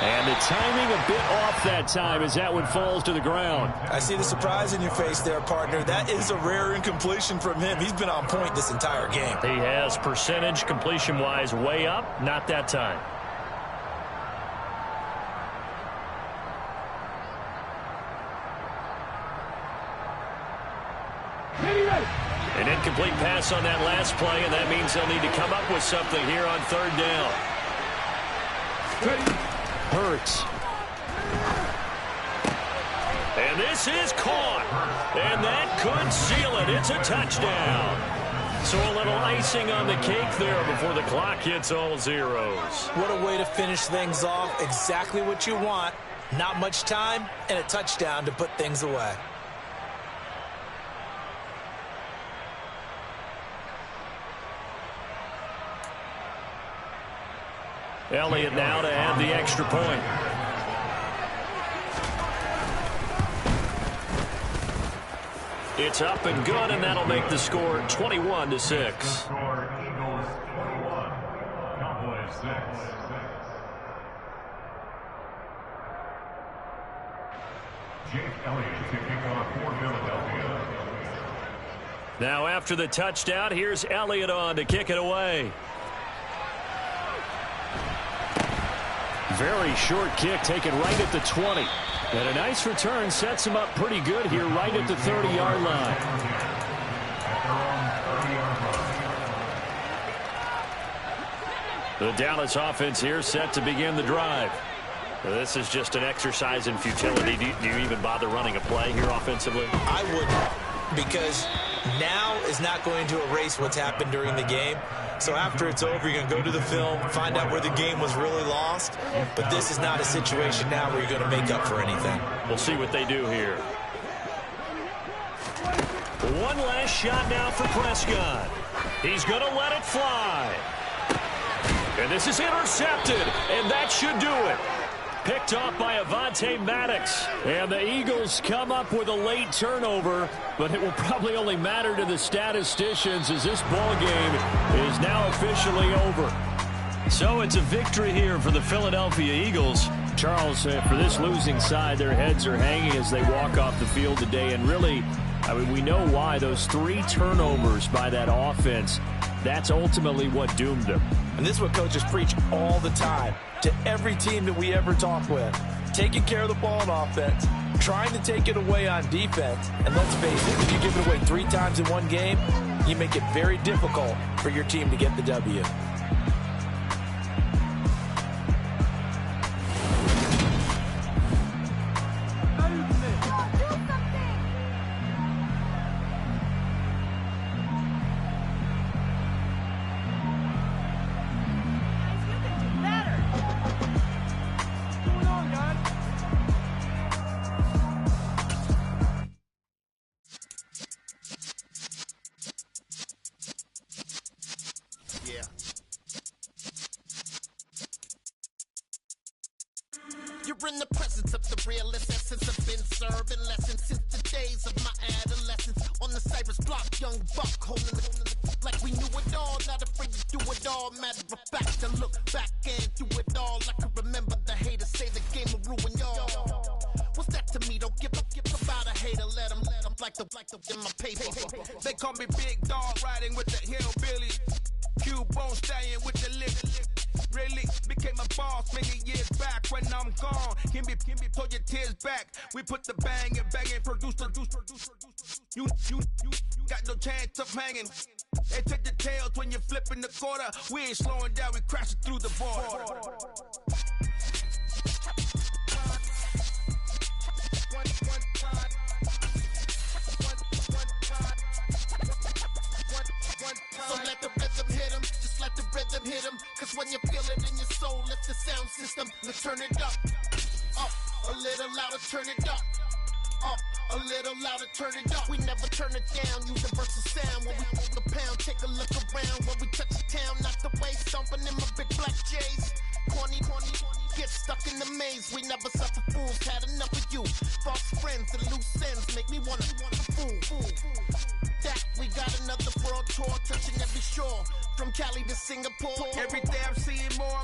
And the timing a bit off that time as that one falls to the ground. I see the surprise in your face there, partner. That is a rare incompletion from him. He's been on point this entire game. He has percentage completion-wise way up. Not that time. An incomplete pass on that last play, and that means they'll need to come up with something here on 3rd down. Hurts. And this is caught. And that could seal it. It's a touchdown. So a little icing on the cake there before the clock hits all zeros. What a way to finish things off. Exactly what you want. Not much time and a touchdown to put things away. Elliott now to add the extra point. It's up and good, and that'll make the score 21-6. Score Eagles 21, Cowboys 6. Jake Elliott to kick off for Philadelphia. Now after the touchdown, here's Elliott on to kick it away. Very short kick taken right at the 20. And a nice return sets him up pretty good here right at the 30-yard line. The Dallas offense here set to begin the drive. This is just an exercise in futility. Do you even bother running a play here offensively? I wouldn't, because now is not going to erase what's happened during the game. So after it's over, you're going to go to the film, find out where the game was really lost. But this is not a situation now where you're going to make up for anything. We'll see what they do here. One last shot now for Prescott. He's going to let it fly. And this is intercepted, and that should do it. Picked off by Avonte Maddox. And the Eagles come up with a late turnover, but it will probably only matter to the statisticians as this ball game is now officially over. So it's a victory here for the Philadelphia Eagles. Charles, for this losing side, their heads are hanging as they walk off the field today. And really, I mean, we know why. Those 3 turnovers by that offense, that's ultimately what doomed them. And this is what coaches preach all the time to every team that we ever talk with. Taking care of the ball on offense, trying to take it away on defense. And let's face it, if you give it away 3 times in one game, you make it very difficult for your team to get the W. You're in the presence of the realest essence. I've been serving lessons since the days of my adolescence. On the Cypress block, young buck holding it like we knew it all. Not afraid to do it all. Matter of fact, to look back and do it all. I can remember the haters say the game will ruin y'all. What's that to me? Don't give about a hater. Let them like the in my paper. They call me Big Dog, riding with the hillbilly. Q-Bone stallion with the lip. Really became a boss many years back. When I'm gone, can be pull your tears back. We put the bang and produce. You got no chance of hanging. They take the tails when you're flipping the quarter. We ain't slowing down, we crashing through the border. So let the rhythm hit him, just let the rhythm hit him. Cause when you feel it in your soul, lift the sound system. Let's turn it up, a little louder, turn it up, a little louder, turn it up. We never turn it down, universal sound. When we hold the pound, take a look around. When we touch the town, knock the way, stomping in my big black J's. Corny, get stuck in the maze. We never suffer fools, had enough of you. False friends and loose ends make me wanna fool. That we got another world tour, touching every shore, from Cali to Singapore. Every day I'm seeing more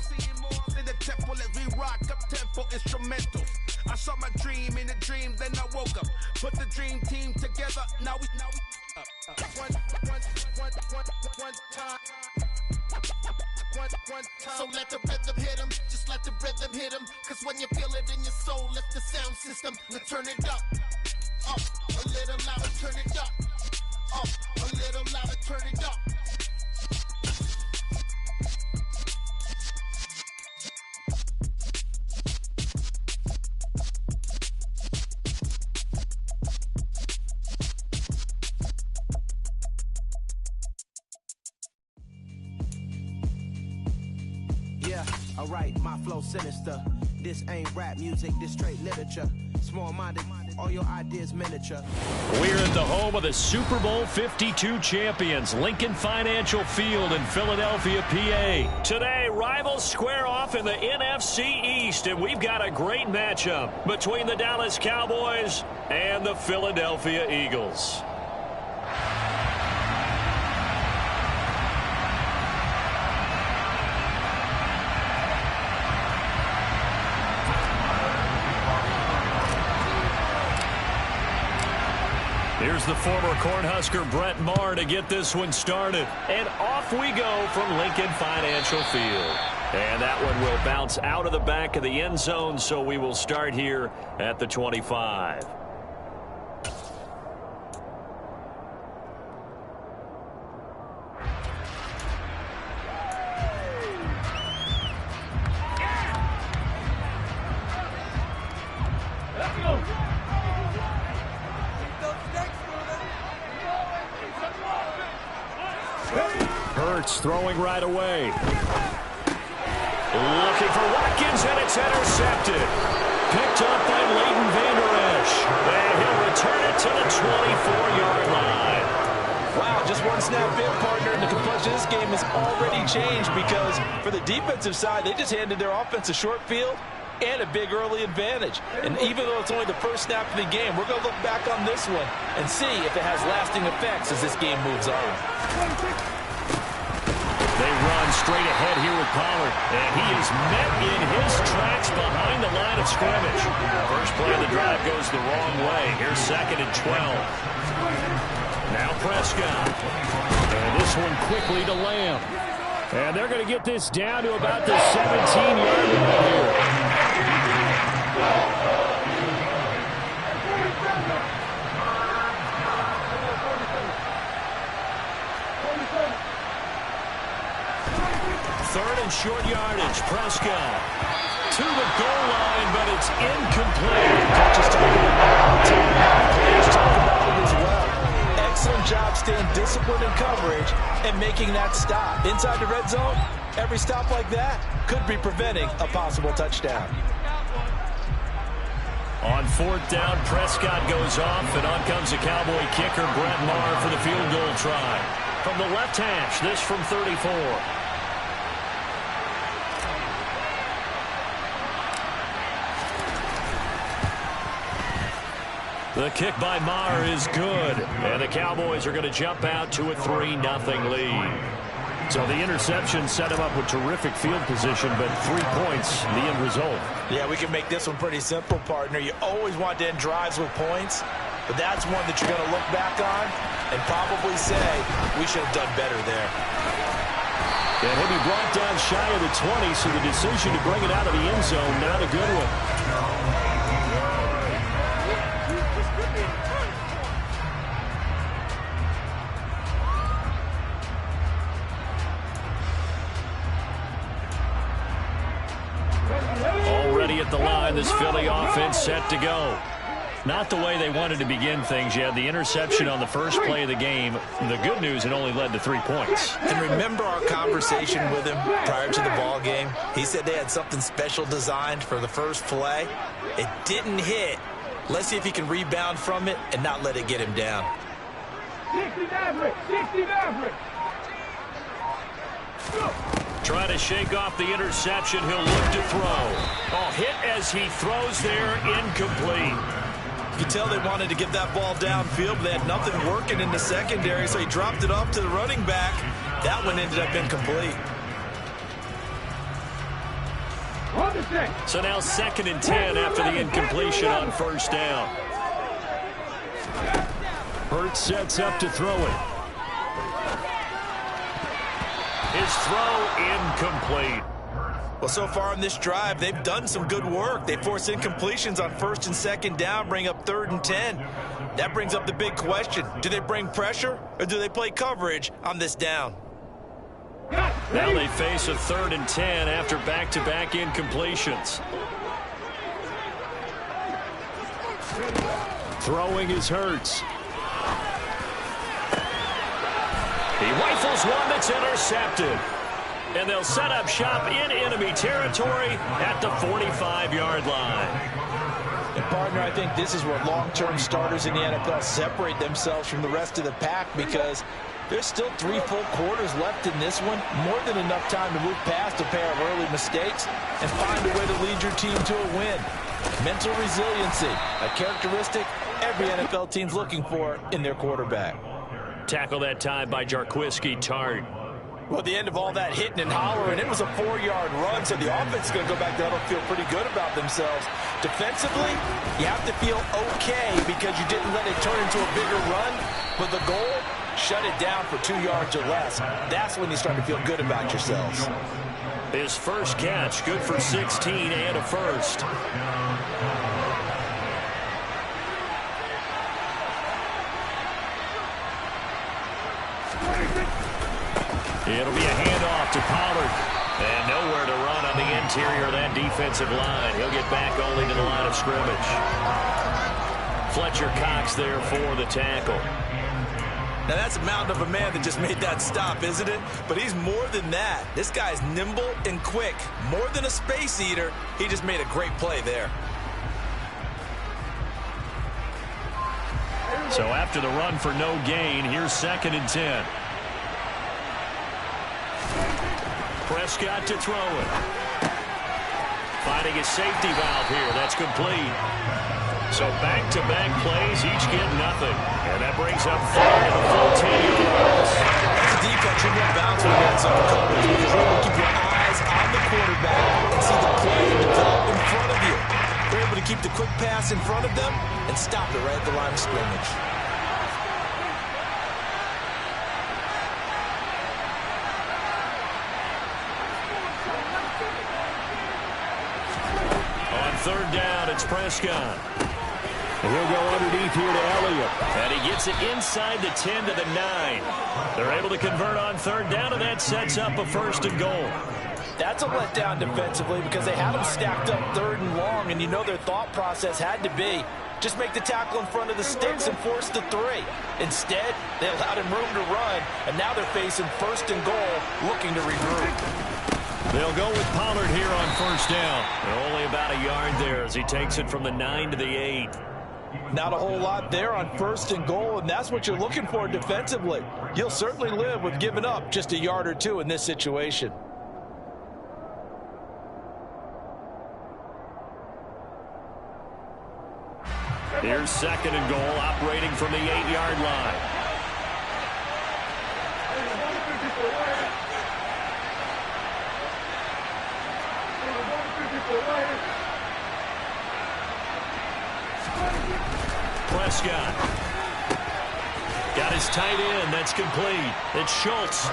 in the temple as we rock up tempo instrumentals. I saw my dream in a dream, then I woke up. Put the dream team together, now we one time. So let the rhythm hit him, just let the rhythm hit him. Cause when you feel it in your soul, lift the sound system. Let's turn it up, a little louder, turn it up, a little louder, turn it up. Alright, my flow sinister. This ain't rap music, this straight literature. Small-minded, all your ideas miniature. We're at the home of the Super Bowl 52 champions, Lincoln Financial Field in Philadelphia, PA. Today, rivals square off in the NFC East, and we've got a great matchup between the Dallas Cowboys and the Philadelphia Eagles. Here's the former Cornhusker Brett Maher to get this one started. And off we go from Lincoln Financial Field. And that one will bounce out of the back of the end zone, so we will start here at the 25. Hurts throwing right away. Looking for Watkins, and it's intercepted. Picked up by Leighton Vander Esch. And he'll return it to the 24-yard line. Wow, just one snap in, partner, and the complexion of this game has already changed because for the defensive side, they just handed their offense a short field and a big early advantage. And even though it's only the first snap of the game, we're going to look back on this one and see if it has lasting effects as this game moves on. They run straight ahead here with Pollard, and he is met in his tracks behind the line of scrimmage. First play of the drive goes the wrong way. Here's 2nd and 12. Now Prescott. And this one quickly to Lamb. And they're going to get this down to about the 17-yard line here. Third and short yardage. Prescott to the goal line, but it's incomplete. Coaches talking about players talking about it as well. Excellent job staying disciplined in coverage and making that stop. Inside the red zone, every stop like that could be preventing a possible touchdown. On 4th down, Prescott goes off, and on comes the Cowboy kicker, Brett Maher, for the field goal try. From the left hash, this from 34. The kick by Maher is good, and the Cowboys are going to jump out to a 3-0 lead. So the interception set him up with terrific field position, but 3 points, the end result. Yeah, we can make this one pretty simple, partner. You always want to end drives with points, but that's one that you're going to look back on and probably say, we should have done better there. And he'll be brought down shy of the 20, so the decision to bring it out of the end zone, not a good one. Already at the line, this Philly offense set to go. Not the way they wanted to begin things yet. The interception on the first play of the game. The good news, it only led to 3 points. And remember our conversation with him prior to the ball game? He said they had something special designed for the first play. It didn't hit. Let's see if he can rebound from it and not let it get him down. 60 Maverick! 60 Maverick! Trying to shake off the interception. He'll look to throw. Oh, hit as he throws there, incomplete. You can tell they wanted to get that ball downfield, but they had nothing working in the secondary, so he dropped it off to the running back. That one ended up incomplete. So now 2nd and 10 after the incompletion on first down. Hurts sets up to throw it. His throw incomplete. Well, so far on this drive, they've done some good work. They force incompletions on 1st and 2nd down, bring up 3rd and 10. That brings up the big question. Do they bring pressure or do they play coverage on this down? Now they face a 3rd and 10 after back-to-back incompletions. Throwing is Hurts. He rifles one that's intercepted. And they'll set up shop in enemy territory at the 45-yard line. And partner, I think this is where long-term starters in the NFL separate themselves from the rest of the pack because there's still 3 full quarters left in this one. More than enough time to move past a pair of early mistakes and find a way to lead your team to a win. Mental resiliency, a characteristic every NFL team's looking for in their quarterback. Tackle that time by Jarquiski Tart. Well, the end of all that hitting and hollering, it was a 4-yard run, so the offense is going to go back there and feel pretty good about themselves. Defensively, you have to feel okay because you didn't let it turn into a bigger run, but the goal, shut it down for 2 yards or less. That's when you start to feel good about yourselves. His first catch, good for 16 and a first. It'll be a handoff to Pollard. And nowhere to run on the interior of that defensive line. He'll get back only to the line of scrimmage. Fletcher Cox there for the tackle. Now, that's a mountain of a man that just made that stop, isn't it? But he's more than that. This guy's nimble and quick. More than a space eater, he just made a great play there. So after the run for no gain, here's 2nd and 10. Prescott to throw it. Finding a safety valve here. That's complete. So back-to-back plays, each get nothing. And that brings up 3rd and a full 10 yards. As a defense, you're going to bounce when you're in zone coverage because you're able to keep your eyes on the quarterback and see the play develop in front of you. They're able to keep the quick pass in front of them and stop it right at the line of scrimmage. On 3rd down, it's Prescott. And he'll go underneath here to Elliott. And he gets it inside the 10 to the 9. They're able to convert on 3rd down, and that sets up a 1st and goal. That's a letdown defensively because they had them stacked up 3rd and long, and you know their thought process had to be just make the tackle in front of the sticks and force the 3. Instead, they allowed him room to run, and now they're facing 1st and goal, looking to regroup. They'll go with Pollard here on 1st down. Only about a yard there as he takes it from the 9 to the 8. Not a whole lot there on 1st and goal, and that's what you're looking for defensively. You'll certainly live with giving up just a yard or 2 in this situation. Here's 2nd and goal, operating from the 8-yard line. Prescott. Got his tight end. That's complete. It's Schultz.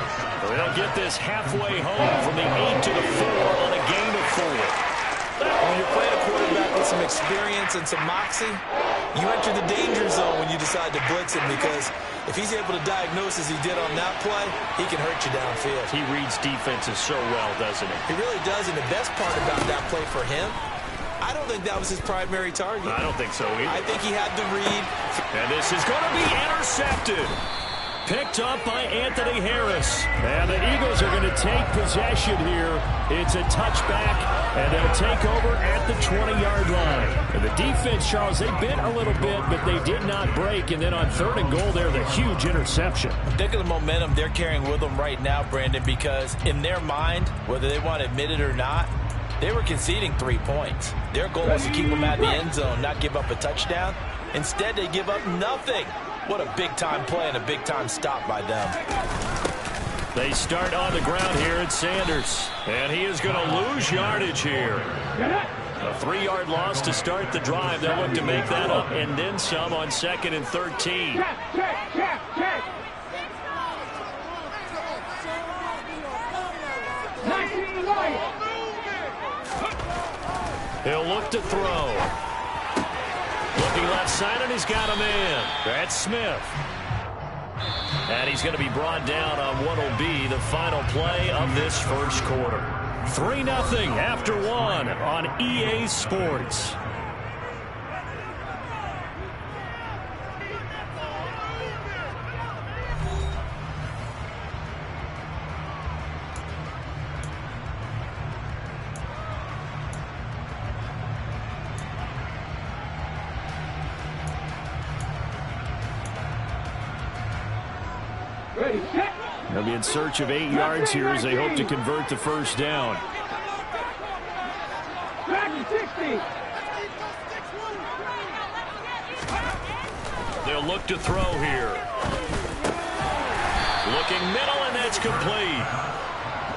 They'll get this halfway home from the 8 to the 4 on a gain of 4. When you're playing a quarterback with some experience and some moxie, you enter the danger zone when you decide to blitz him because if he's able to diagnose as he did on that play, he can hurt you downfield. He reads defenses so well, doesn't he? He really does, and the best part about that play for him, I don't think that was his primary target. I don't think so either. I think he had the read. And this is going to be intercepted. Picked up by Anthony Harris. And the Eagles are going to take possession here. It's a touchback, and they'll take over at the 20-yard line. And the defense, Charles, they bit a little bit, but they did not break. And then on 3rd and goal there, the huge interception. Think of the momentum they're carrying with them right now, Brandon, because in their mind, whether they want to admit it or not, they were conceding 3 points. Their goal was to keep them out of the end zone, not give up a touchdown. Instead, they give up nothing. What a big-time play and a big-time stop by them. They start on the ground here at Sanders. And he is going to lose yardage here. A 3-yard loss to start the drive. They'll look to make that up and then some on 2nd and 13. He'll look to throw. Looking left side, and he's got a man. That's Smith. And he's going to be brought down on what will be the final play of this first quarter. 3-0 after 1 on EA Sports. They'll be in search of 8 yards here as they hope to convert the first down. They'll look to throw here. Looking middle, and that's complete.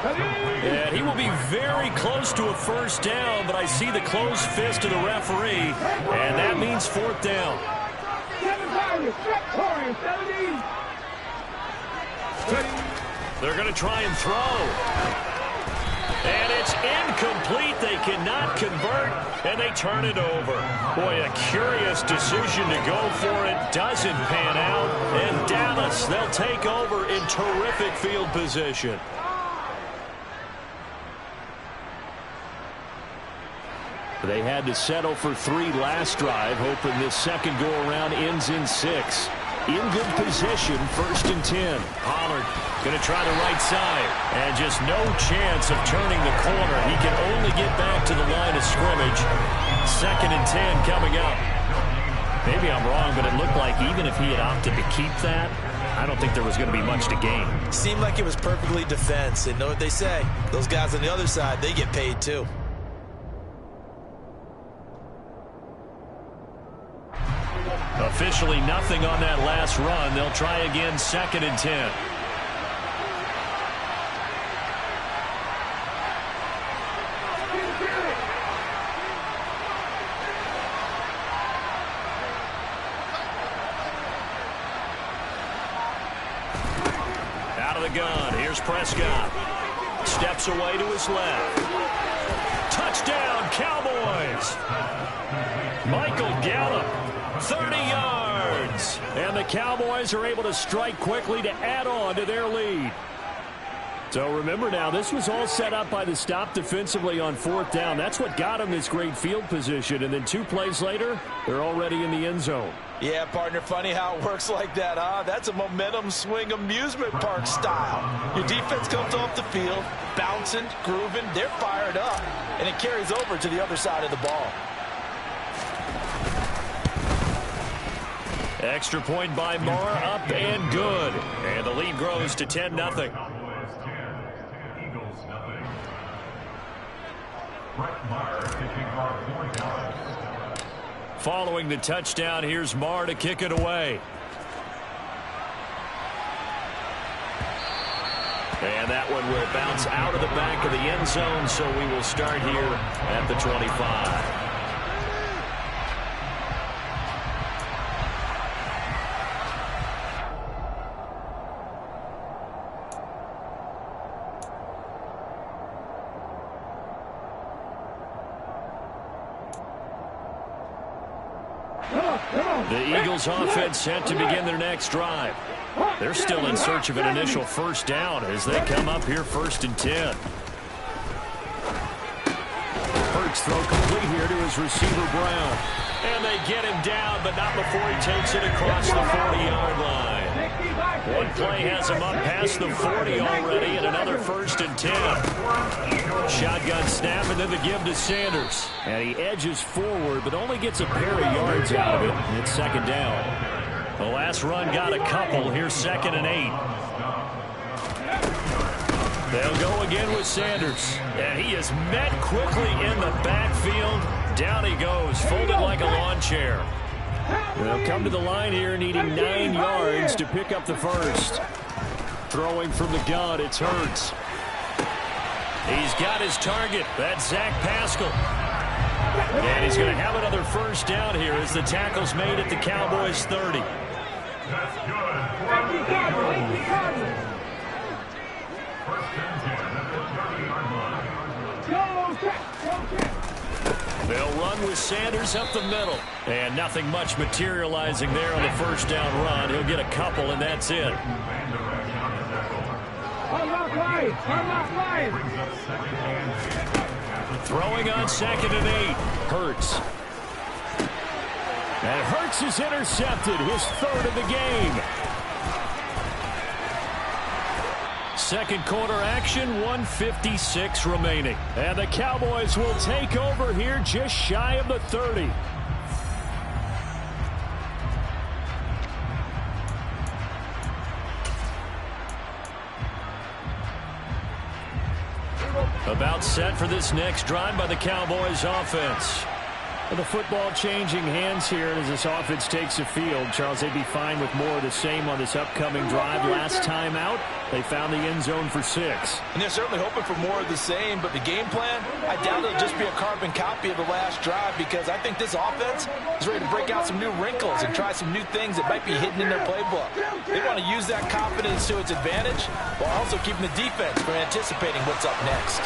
And he will be very close to a first down, but I see the closed fist of the referee, and that means fourth down. They're going to try and throw. And it's incomplete. They cannot convert, and they turn it over. Boy, a curious decision to go for it. Doesn't pan out. And Dallas, they'll take over in terrific field position. They had to settle for 3 last drive, hoping this second go-around ends in 6. In good position, 1st and 10. Pollard going to try the right side. And just no chance of turning the corner. He can only get back to the line of scrimmage. 2nd and 10 coming up. Maybe I'm wrong, but it looked like even if he had opted to keep that, I don't think there was going to be much to gain. Seemed like it was perfectly defense. And know what they say? Those guys on the other side, they get paid too. Officially nothing on that last run. They'll try again, 2nd and 10. Out of the gun. Here's Prescott. Steps away to his left. Touchdown, Cowboys. Michael Gallup. 30 yards. And the Cowboys are able to strike quickly to add on to their lead. So remember now, this was all set up by the stop defensively on 4th down. That's what got them this great field position. And then 2 plays later, they're already in the end zone. Yeah, partner, funny how it works like that, huh? That's a momentum swing amusement park style. Your defense comes off the field, bouncing, grooving, they're fired up. And it carries over to the other side of the ball. Extra point by Marr, up and good. And the lead grows to 10-0. Cowboys 10, Eagles nothing. Brett Maher kicking for 4 yards. Following the touchdown, here's Marr to kick it away. And that one will bounce out of the back of the end zone, so we will start here at the 25. The Eagles offense set to begin their next drive. They're still in search of an initial first down as they come up here 1st and 10. Hurts throw complete here to his receiver Brown. And they get him down, but not before he takes it across the 40-yard line. One play has him up past the 40 already, and another 1st and 10. Shotgun snap, and then the give to Sanders. And he edges forward, but only gets a pair of yards out of it. And it's 2nd down. The last run got a couple. Here's 2nd and 8. They'll go again with Sanders. And he is met quickly in the backfield. Down he goes, folded like a lawn chair. They'll come to the line here, needing 9 yards to pick up the first. Throwing from the gun, it's Hurts. He's got his target. That's Zach Pascal. And he's going to have another first down here as the tackle's made at the Cowboys' 30. That's good. First and 10 at the 30-yard line. They'll run with Sanders up the middle. And nothing much materializing there on the first down run. He'll get a couple, and that's it. Throwing on 2nd and 8. Hurts. And Hurts is intercepted. His 3rd of the game. Second quarter action, 1:56 remaining. And the Cowboys will take over here just shy of the 30. About set for this next drive by the Cowboys offense. The football changing hands here as this offense takes the field. Charles, they'd be fine with more of the same on this upcoming drive. Last time out, they found the end zone for 6. And they're certainly hoping for more of the same, but the game plan, I doubt it'll just be a carbon copy of the last drive, because I think this offense is ready to break out some new wrinkles and try some new things that might be hidden in their playbook. They want to use that confidence to its advantage while also keeping the defense from anticipating what's up next.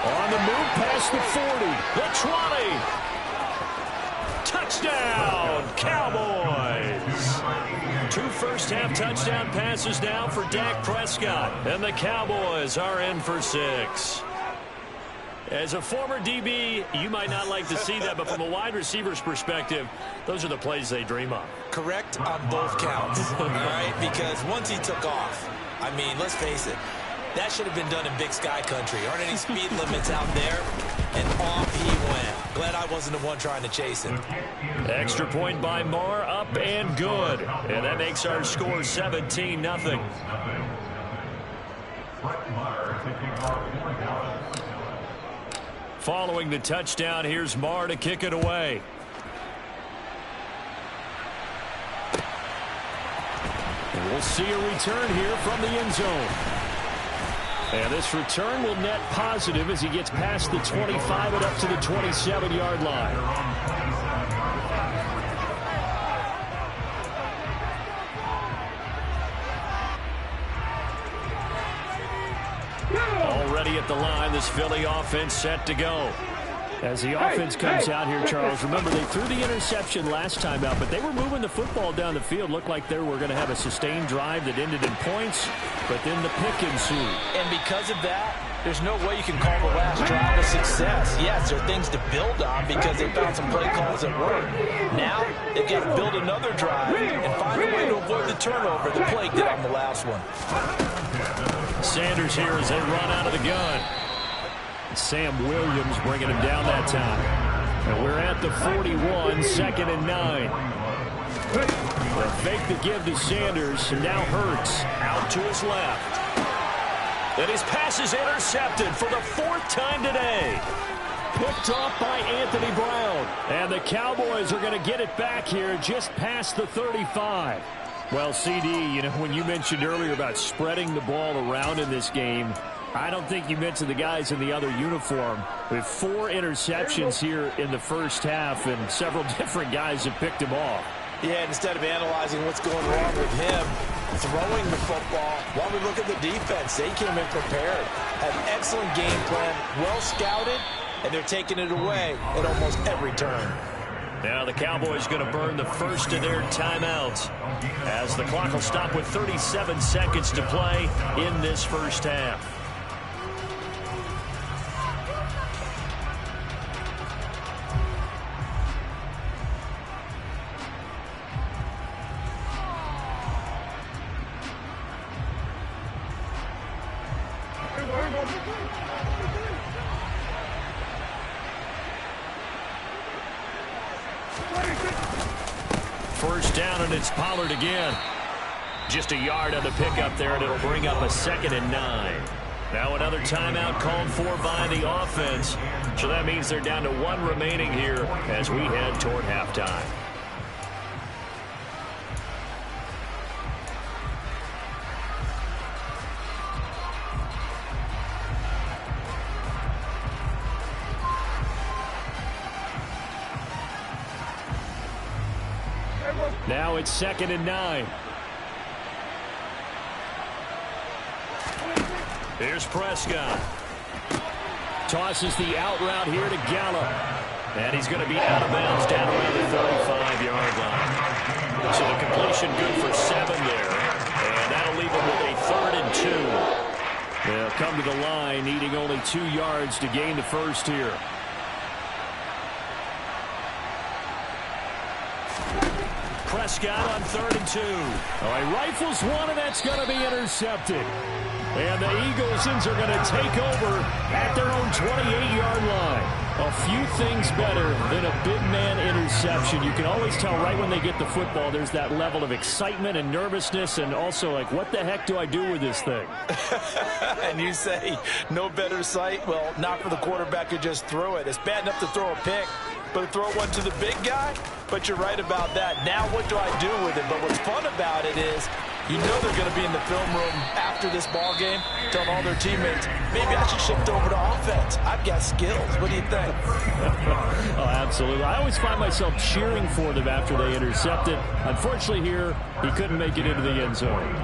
On the move past the 40, the 20. Touchdown, Cowboys! 2 first-half touchdown passes now for Dak Prescott, and the Cowboys are in for 6. As a former DB, you might not like to see that, but from a wide receiver's perspective, those are the plays they dream of. Correct on both counts, all right? Because once he took off, I mean, let's face it, that should have been done in Big Sky Country. Aren't any speed limits out there? And off he went. Glad I wasn't the one trying to chase it. Extra point by Marr, up and good. And that makes our score 17-0. Following the touchdown, here's Marr to kick it away. And we'll see a return here from the end zone. And this return will net positive as he gets past the 25 and up to the 27-yard line. Already at the line, this Philly offense set to go. As the offense comes out here, Charles, remember they threw the interception last time out, but they were moving the football down the field. Looked like they were going to have a sustained drive that ended in points, but then the pick ensued. And because of that, there's no way you can call the last drive a success. Yes, there are things to build on because they found some play calls that work. Now, they've got to build another drive and find a way to avoid the turnover the play did on the last one. Sanders here as they run out of the gun. Sam Williams bringing him down that time. And we're at the 41, 2nd and 9. The fake to give to Sanders, and now Hurts out to his left. And his pass is intercepted for the 4th time today. Picked off by Anthony Brown. And the Cowboys are going to get it back here just past the 35. Well, CD, you know, when you mentioned earlier about spreading the ball around in this game, I don't think you mentioned the guys in the other uniform. With 4 interceptions here in the first half, and several different guys have picked him off. Yeah, instead of analyzing what's going wrong with him, throwing the football, while we look at the defense, they came in prepared. Had an excellent game plan, well scouted, and they're taking it away at almost every turn. Now the Cowboys going to burn the first of their timeouts as the clock will stop with 37 seconds to play in this first half. First down, and it's Pollard again. Just a yard on the pickup there, and it'll bring up a 2nd and 9. Now another timeout called for by the offense. So that means they're down to 1 remaining here as we head toward halftime. Now it's 2nd and 9. Here's Prescott. Tosses the out route here to Gallup. And he's going to be out of bounds down around the 35-yard line. So the completion good for 7 there. And that'll leave him with a 3rd and 2. They'll come to the line needing only 2 yards to gain the first here. Prescott on 3rd and 2. All right, rifles one, and that's going to be intercepted. And the Eaglesons are going to take over at their own 28-yard line. A few things better than a big man interception. You can always tell right when they get the football, there's that level of excitement and nervousness, and also like, what the heck do I do with this thing? And you say, no better sight? Well, not for the quarterback who just threw it. It's bad enough to throw a pick, but throw one to the big guy. But you're right about that. Now what do I do with it? But what's fun about it is you know they're going to be in the film room after this ball game telling all their teammates, maybe I should shift over to offense. I've got skills. What do you think? Oh, absolutely. I always find myself cheering for them after they intercept it. Unfortunately here, he couldn't make it into the end zone.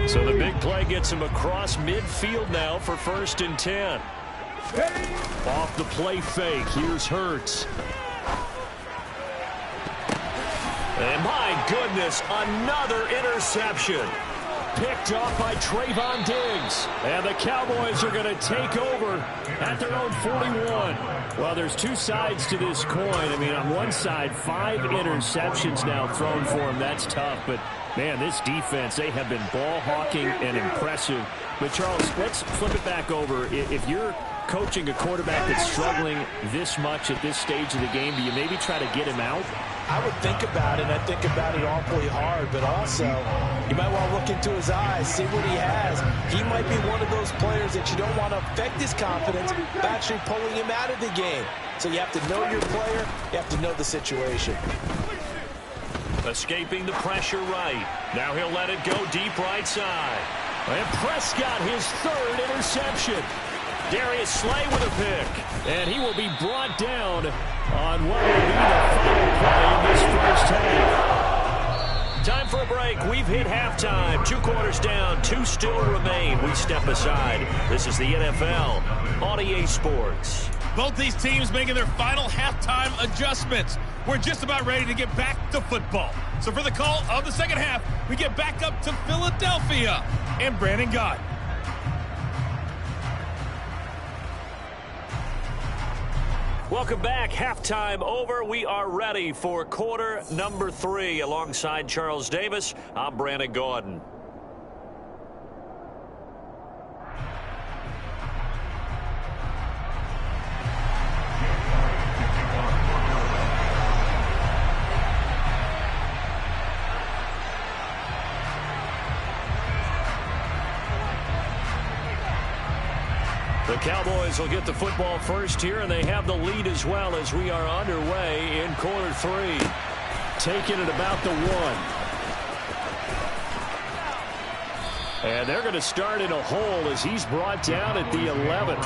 So the big play gets him across midfield now for 1st and 10. Off the play fake, here's Hurts. And my goodness, another interception. Picked off by Trayvon Diggs. And the Cowboys are going to take over at their own 41. Well, there's two sides to this coin. I mean, on one side, 5 interceptions now thrown for him. That's tough, but man, this defense, they have been ball hawking and impressive. But, Charles, let's flip it back over. If you're coaching a quarterback that's struggling this much at this stage of the game, do you maybe try to get him out? I would think about it, and I think about it awfully hard, but also you might want to look into his eyes, see what he has. He might be one of those players that you don't want to affect his confidence by actually pulling him out of the game. So you have to know your player, you have to know the situation. Escaping the pressure right. Now he'll let it go deep right side. And Prescott, his 3rd interception. Darius Slay with a pick. And he will be brought down on what will be the final play in this first half. Time for a break. We've hit halftime. 2 quarters down. 2 still remain. We step aside. This is the NFL on EA Sports. Both these teams making their final halftime adjustments. We're just about ready to get back to football. So for the call of the second half, we get back up to Philadelphia and Brandon Gott. Welcome back. Halftime over. We are ready for quarter number 3. Alongside Charles Davis, I'm Brandon Gordon. The Cowboys will get the football first here, and they have the lead as well as we are underway in quarter 3. Taking it about the 1. And they're going to start in a hole as he's brought down at the 11.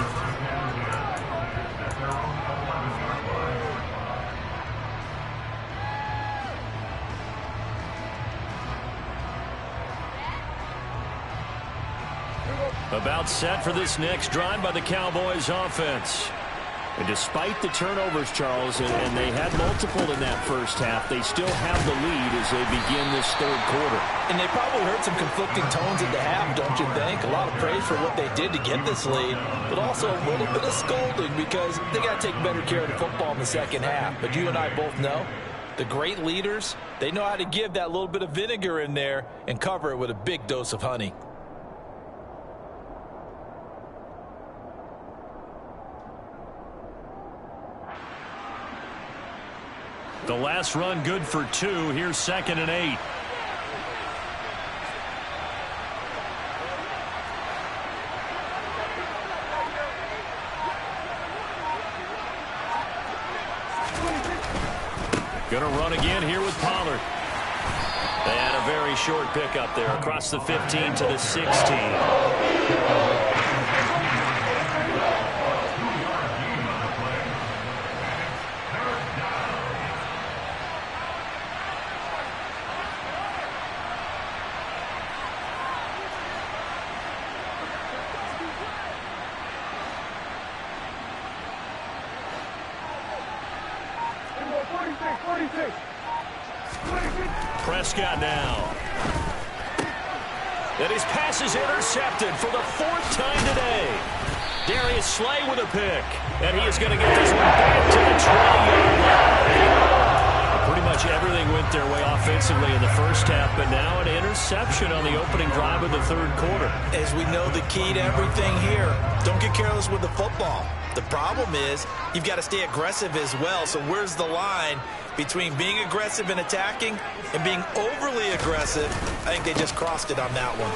About set for this next drive by the Cowboys offense. And despite the turnovers, Charles, and they had multiple in that first half, they still have the lead as they begin this 3rd quarter. And they probably heard some conflicting tones at the half, don't you think? A lot of praise for what they did to get this lead, but also a little bit of scolding because they got to take better care of the football in the second half. But you and I both know the great leaders, they know how to give that little bit of vinegar in there and cover it with a big dose of honey. The last run good for 2. Here's 2nd and 8. Gonna run again here with Pollard. And a very short pickup there across the 15 to the 16. Prescott now. And his pass is intercepted for the 4th time today. Darius Slay with a pick. And he is going to get this one back to the 20-yard line. Pretty much everything went their way offensively in the first half, but now an interception on the opening drive of the 3rd quarter. As we know, the key to everything here, don't get careless with the football. The problem is you've got to stay aggressive as well. So where's the line between being aggressive and attacking and being overly aggressive? I think they just crossed it on that one.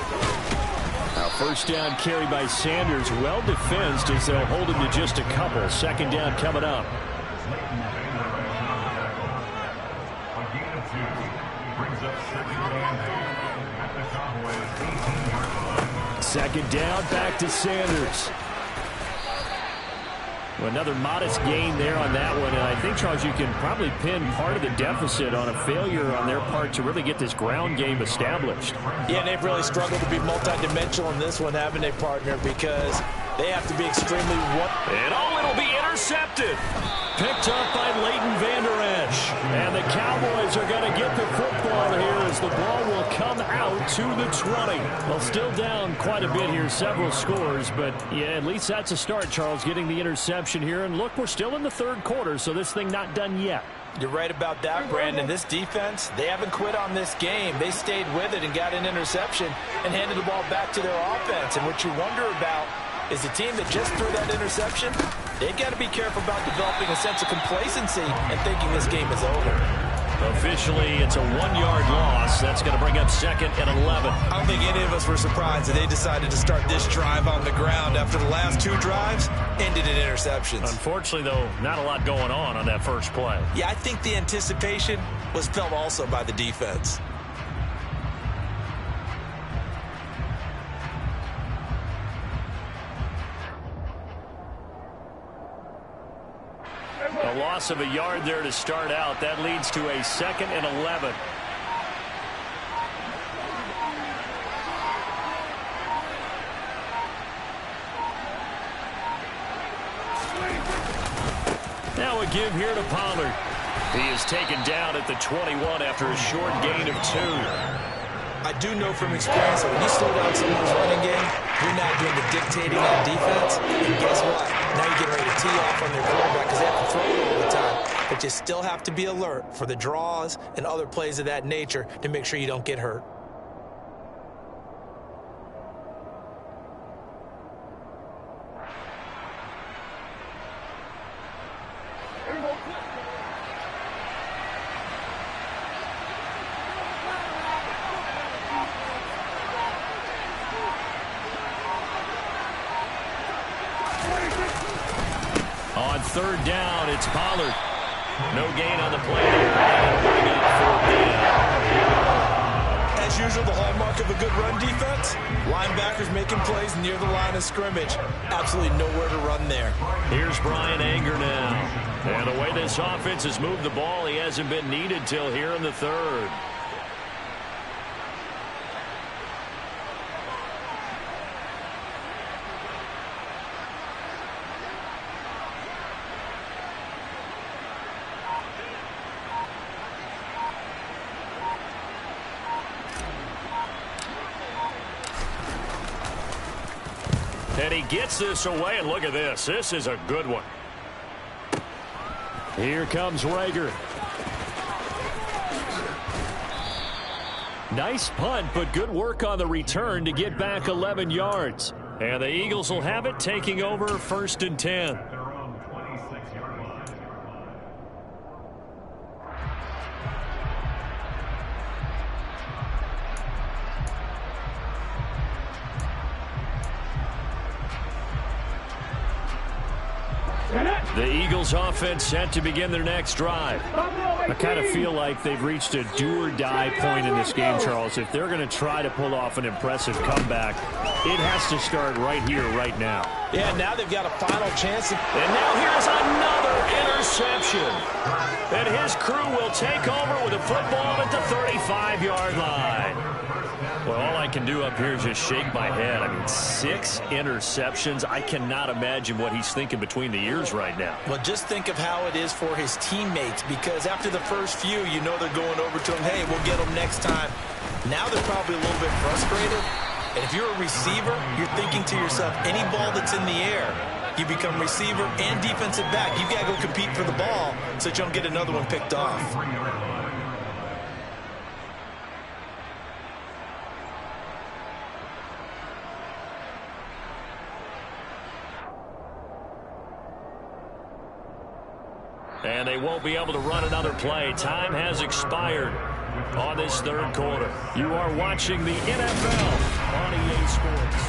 Now first down carry by Sanders. Well defensed as they'll hold him to just a couple. Second down coming up. Second down, back to Sanders. Well, another modest gain there on that one, and I think, Charles, you can probably pin part of the deficit on a failure on their part to really get this ground game established. Yeah, and they've really struggled to be multidimensional in this one, haven't they, partner? Because they have to be extremely... And it'll be intercepted. Picked up by Leighton Vander Esch. And the Cowboys are going to get the football here as the ball will come out to the 20. Well, still down quite a bit here, several scores, but yeah, at least that's a start, Charles, getting the interception here. And look, we're still in the third quarter, so this thing not done yet. You're right about that, Brandon. This defense, they haven't quit on this game. They stayed with it and got an interception and handed the ball back to their offense. And what you wonder about is the team that just threw that interception, they've got to be careful about developing a sense of complacency and thinking this game is over. Officially, it's a 1-yard loss. That's going to bring up second and 11. I don't think any of us were surprised that they decided to start this drive on the ground after the last two drives ended in interceptions. Unfortunately, though, not a lot going on that first play. Yeah, I think the anticipation was felt also by the defense. A loss of a yard there to start out. That leads to a second and 11. Now a give here to Pollard. He is taken down at the 21 after a short gain of 2. I do know from experience that when you slow down someone's running game, you're not doing the dictating on defense. And guess what? Now you're getting ready to tee off on their quarterback because they have to throw it all the time. But you still have to be alert for the draws and other plays of that nature to make sure you don't get hurt. On third down, it's Pollard. No gain on the play here. And bring up fourth down. As usual, the hallmark of a good run defense, linebackers making plays near the line of scrimmage. Absolutely nowhere to run there. Here's Brian Anger now. And the way this offense has moved the ball, he hasn't been needed till here in the third. And he gets this away, and look at this. This is a good one. Here comes Rager. Nice punt, but good work on the return to get back 11 yards. And the Eagles will have it, taking over first and 10. The Eagles offense set to begin their next drive. I kind of feel like they've reached a do-or-die point in this game, Charles. If they're going to try to pull off an impressive comeback, it has to start right here, right now. Yeah, now they've got a final chance. And now here's another interception. And his crew will take over with a football at the 35-yard line. Well, all I can do up here is just shake my head. I mean, 6 interceptions. I cannot imagine what he's thinking between the ears right now. Well, just think of how it is for his teammates, because after the first few, you know they're going over to him, hey, we'll get them next time. Now they're probably a little bit frustrated. And if you're a receiver, you're thinking to yourself, any ball that's in the air, you become receiver and defensive back. You've got to go compete for the ball so that you don't get another one picked off. And they won't be able to run another play. Time has expired on this third quarter. You are watching the NFL on EA Sports.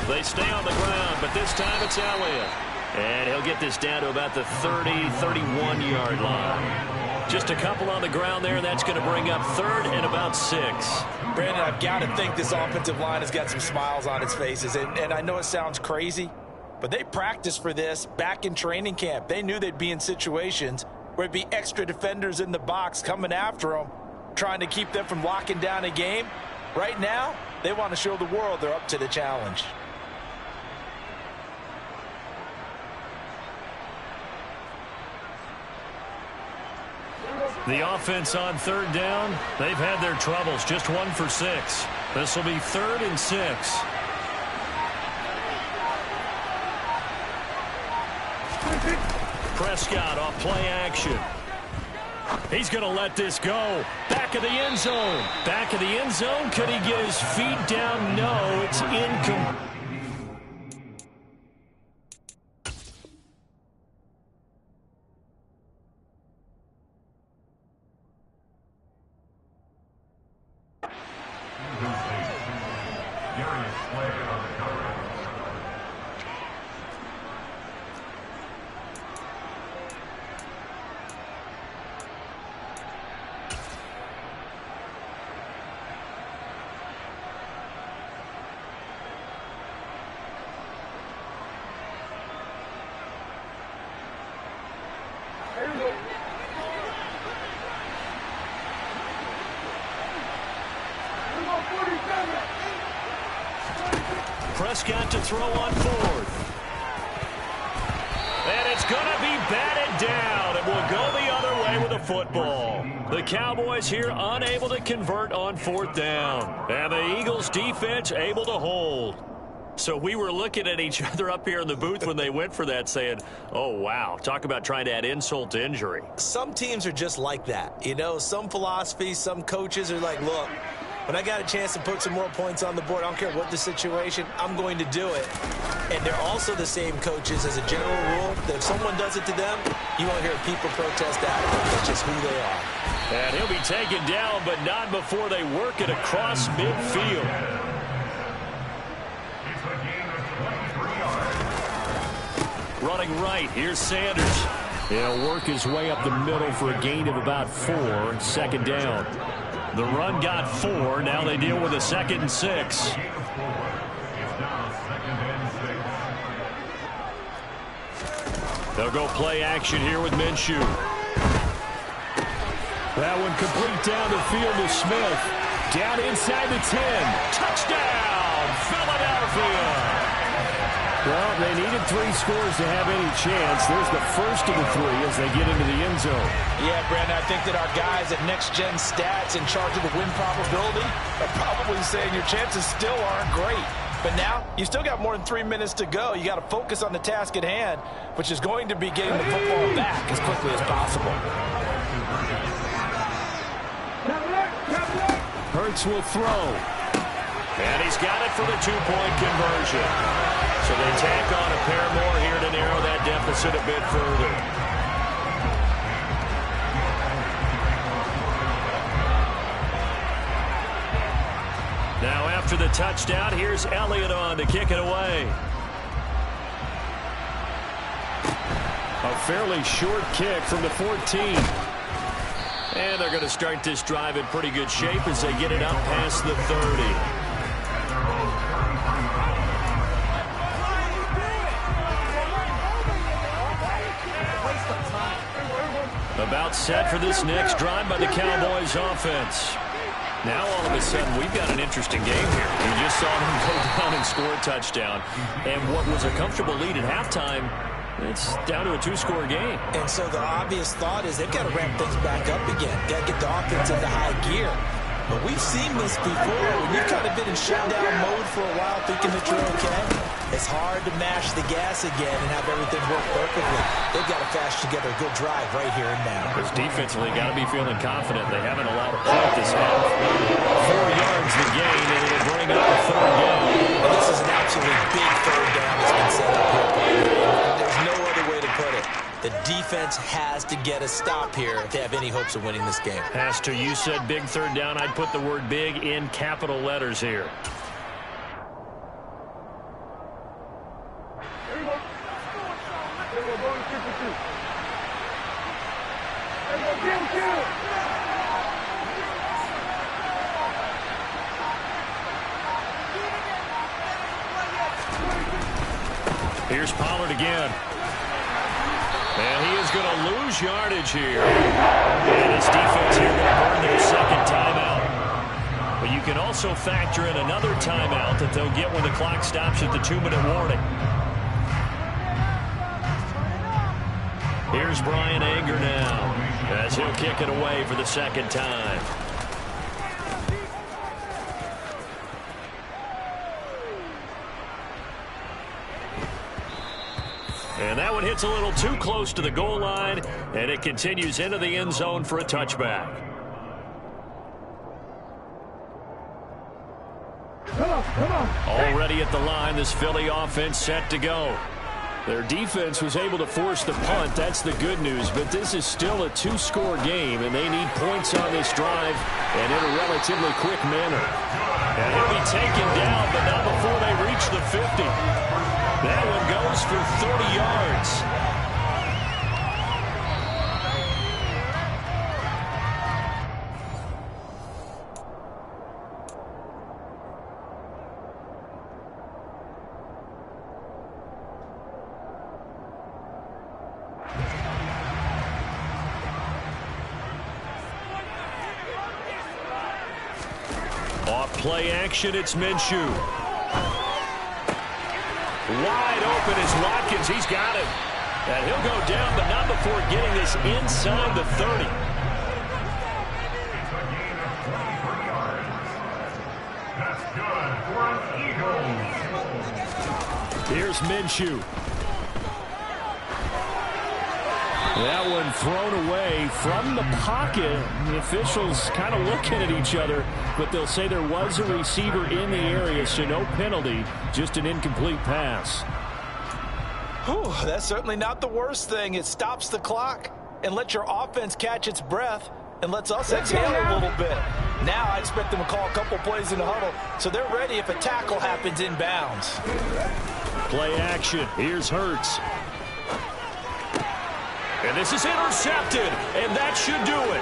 They stay on the ground, but this time it's Elliott. And he'll get this down to about the 30, 31-yard line. Just a couple on the ground there, and that's going to bring up third and about 6. Brandon, I've got to think this offensive line has got some smiles on its faces. And I know it sounds crazy, but they practiced for this back in training camp. They knew they'd be in situations where it'd be extra defenders in the box coming after them, trying to keep them from locking down a game. Right now, they want to show the world they're up to the challenge. The offense on third down, they've had their troubles. Just 1 for 6. This will be 3rd and 6. Prescott off play action. He's going to let this go. Back of the end zone. Back of the end zone. Could he get his feet down? No, it's incomplete. Prescott to throw on 4th. And it's going to be batted down. It will go the other way with the football. The Cowboys here unable to convert on 4th down. And the Eagles defense able to hold. So we were looking at each other up here in the booth when they went for that saying, oh, wow, talk about trying to add insult to injury. Some teams are just like that. You know, some philosophies, some coaches are like, look, when I got a chance to put some more points on the board, I don't care what the situation, I'm going to do it. And they're also the same coaches as a general rule that if someone does it to them, you won't hear people protest that. That's just who they are. And he'll be taken down, but not before they work it across midfield. Running right, here's Sanders. He'll work his way up the middle for a gain of about 4, 2nd down. The run got 4. Now they deal with a 2nd and 6. They'll go play action here with Minshew. That one complete down the field to Smith. Down inside the 10. Touchdown, Philadelphia. Well, they needed 3 scores to have any chance. There's the first of the 3 as they get into the end zone. Yeah, Brandon, I think that our guys at Next Gen Stats in charge of the win probability are probably saying your chances still aren't great. But now, you still got more than 3 minutes to go. You got to focus on the task at hand, which is going to be getting the football back as quickly as possible. Hurts will throw. And he's got it for the 2-point conversion. So they tack on a pair more here to narrow that deficit a bit further. Now after the touchdown, here's Elliott on to kick it away. A fairly short kick from the 14. And they're going to start this drive in pretty good shape as they get it up past the 30. About set for this next drive by the Cowboys offense. Now all of a sudden we've got an interesting game here. We just saw them go down and score a touchdown. And what was a comfortable lead at halftime, it's down to a 2-score game. And so the obvious thought is they've got to ramp things back up again. Got to get the offense into high gear. But we've seen this before. When you've kind of been in shutdown mode for a while thinking that you're okay, it's hard to mash the gas again and have everything work perfectly. They've got to flash together a good drive right here and now. Because defensively, got to be feeling confident. They haven't allowed a point this half. 4 yards the gain, and it'll bring up a third down. And this is an absolutely big third down that's been set up here. There's no other way to put it. The defense has to get a stop here if they have any hopes of winning this game. Has to. You said big third down. I'd put the word big in capital letters here. Here's Pollard again. And he is going to lose yardage here. And his defense here going to burn their second timeout. But you can also factor in another timeout that they'll get when the clock stops at the 2-minute warning. Here's Brian Anger now as he'll kick it away for the second time. And that one hits a little too close to the goal line, and it continues into the end zone for a touchback. Already at the line, this Philly offense set to go. Their defense was able to force the punt. That's the good news, but this is still a 2-score game, and they need points on this drive and in a relatively quick manner. And he'll be taken down, but not before they reach the 50. That one goes for 30 yards. Off play action, it's Minshew. Wide open is Watkins. He's got him. And he'll go down, but not before getting this inside the 30. Here's Minshew. That one thrown away from the pocket. The officials kind of looking at each other, but they'll say there was a receiver in the area, so no penalty, just an incomplete pass. Whew, that's certainly not the worst thing. It stops the clock and lets your offense catch its breath and lets us exhale a little bit. Now I expect them to call a couple plays in the huddle, so they're ready if a tackle happens inbounds. Play action. Here's Hurts. And this is intercepted, and that should do it.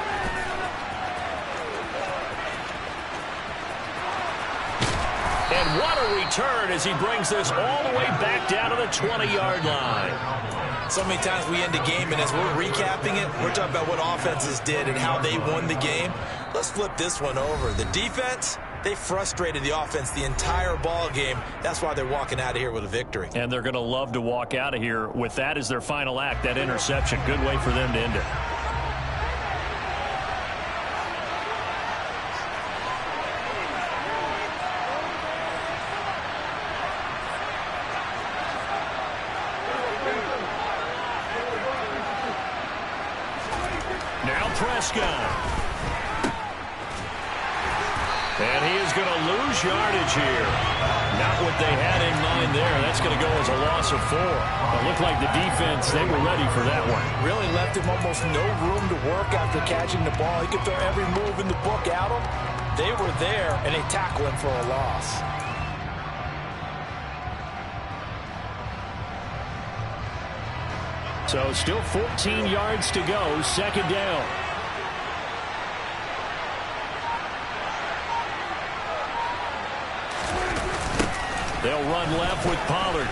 And what a return as he brings this all the way back down to the 20-yard line. So many times we end the game, and as we're recapping it, we're talking about what offenses did and how they won the game. Let's flip this one over. The defense, they frustrated the offense the entire ball game. That's why they're walking out of here with a victory. And they're going to love to walk out of here with that as their final act, that interception. Good way for them to end it. Now Prescott. And he is going to lose yardage here. Not what they had in mind there. That's going to go as a loss of 4. It looked like the defense, they were ready for that one. Really left him almost no room to work after catching the ball. He could throw every move in the book at him. They were there, and they tackle him for a loss. So still 14 yards to go, second down. They'll run left with Pollard.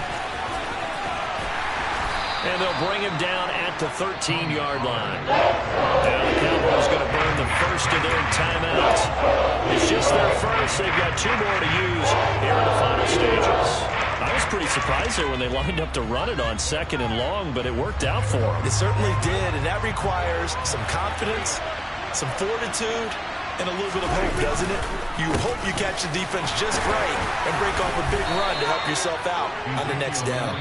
And they'll bring him down at the 13-yard line. Now the Cowboys going to burn the first of their timeouts. It's just their first. They've got 2 more to use here in the final stages. I was pretty surprised there when they lined up to run it on 2nd and long, but it worked out for them. It certainly did, and that requires some confidence, some fortitude, and a little bit of hope, doesn't it? You hope you catch the defense just right and break off a big run to help yourself out on the next down.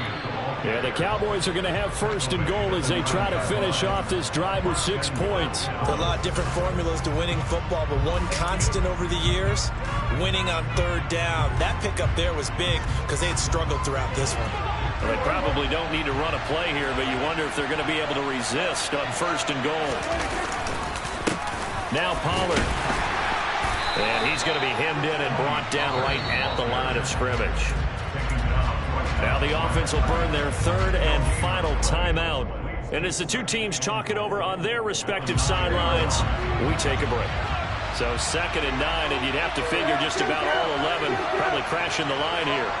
Yeah, the Cowboys are going to have first and goal as they try to finish off this drive with 6 points. There are a lot of different formulas to winning football, but one constant over the years, winning on third down. That pickup there was big because they had struggled throughout this one. Well, they probably don't need to run a play here, but you wonder if they're going to be able to resist on first and goal. Now Pollard. And he's going to be hemmed in and brought down right at the line of scrimmage. Now the offense will burn their third and final timeout. And as the two teams talk it over on their respective sidelines, we take a break. So 2nd and 9, and you'd have to figure just about all 11 probably crashing the line here.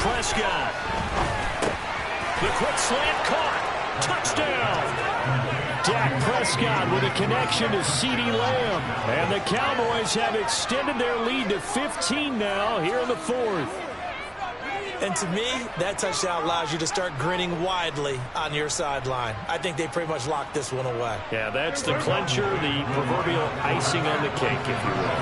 Prescott. The quick slant caught. Touchdown. Dak Prescott with a connection to CeeDee Lamb. And the Cowboys have extended their lead to 15 now here in the 4th. And to me, that touchdown allows you to start grinning widely on your sideline. I think they pretty much locked this one away. Yeah, that's the clincher, the proverbial icing on the cake, if you will.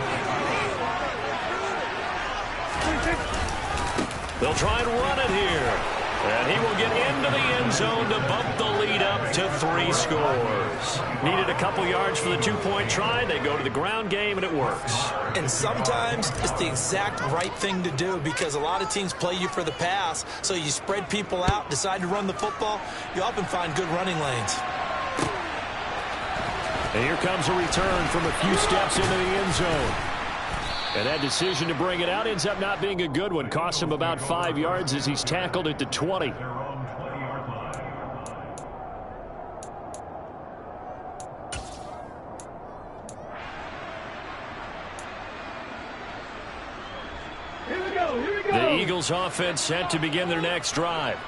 They'll try and run it here. And he will get into the end zone to bump the lead up to 3 scores. Needed a couple yards for the 2-point try. They go to the ground game, and it works. And sometimes it's the exact right thing to do because a lot of teams play you for the pass. So you spread people out, decide to run the football. You often find good running lanes. And here comes a return from a few steps into the end zone. And that decision to bring it out ends up not being a good one. Costs him about 5 yards as he's tackled at the 20. The Eagles offense set to begin their next drive.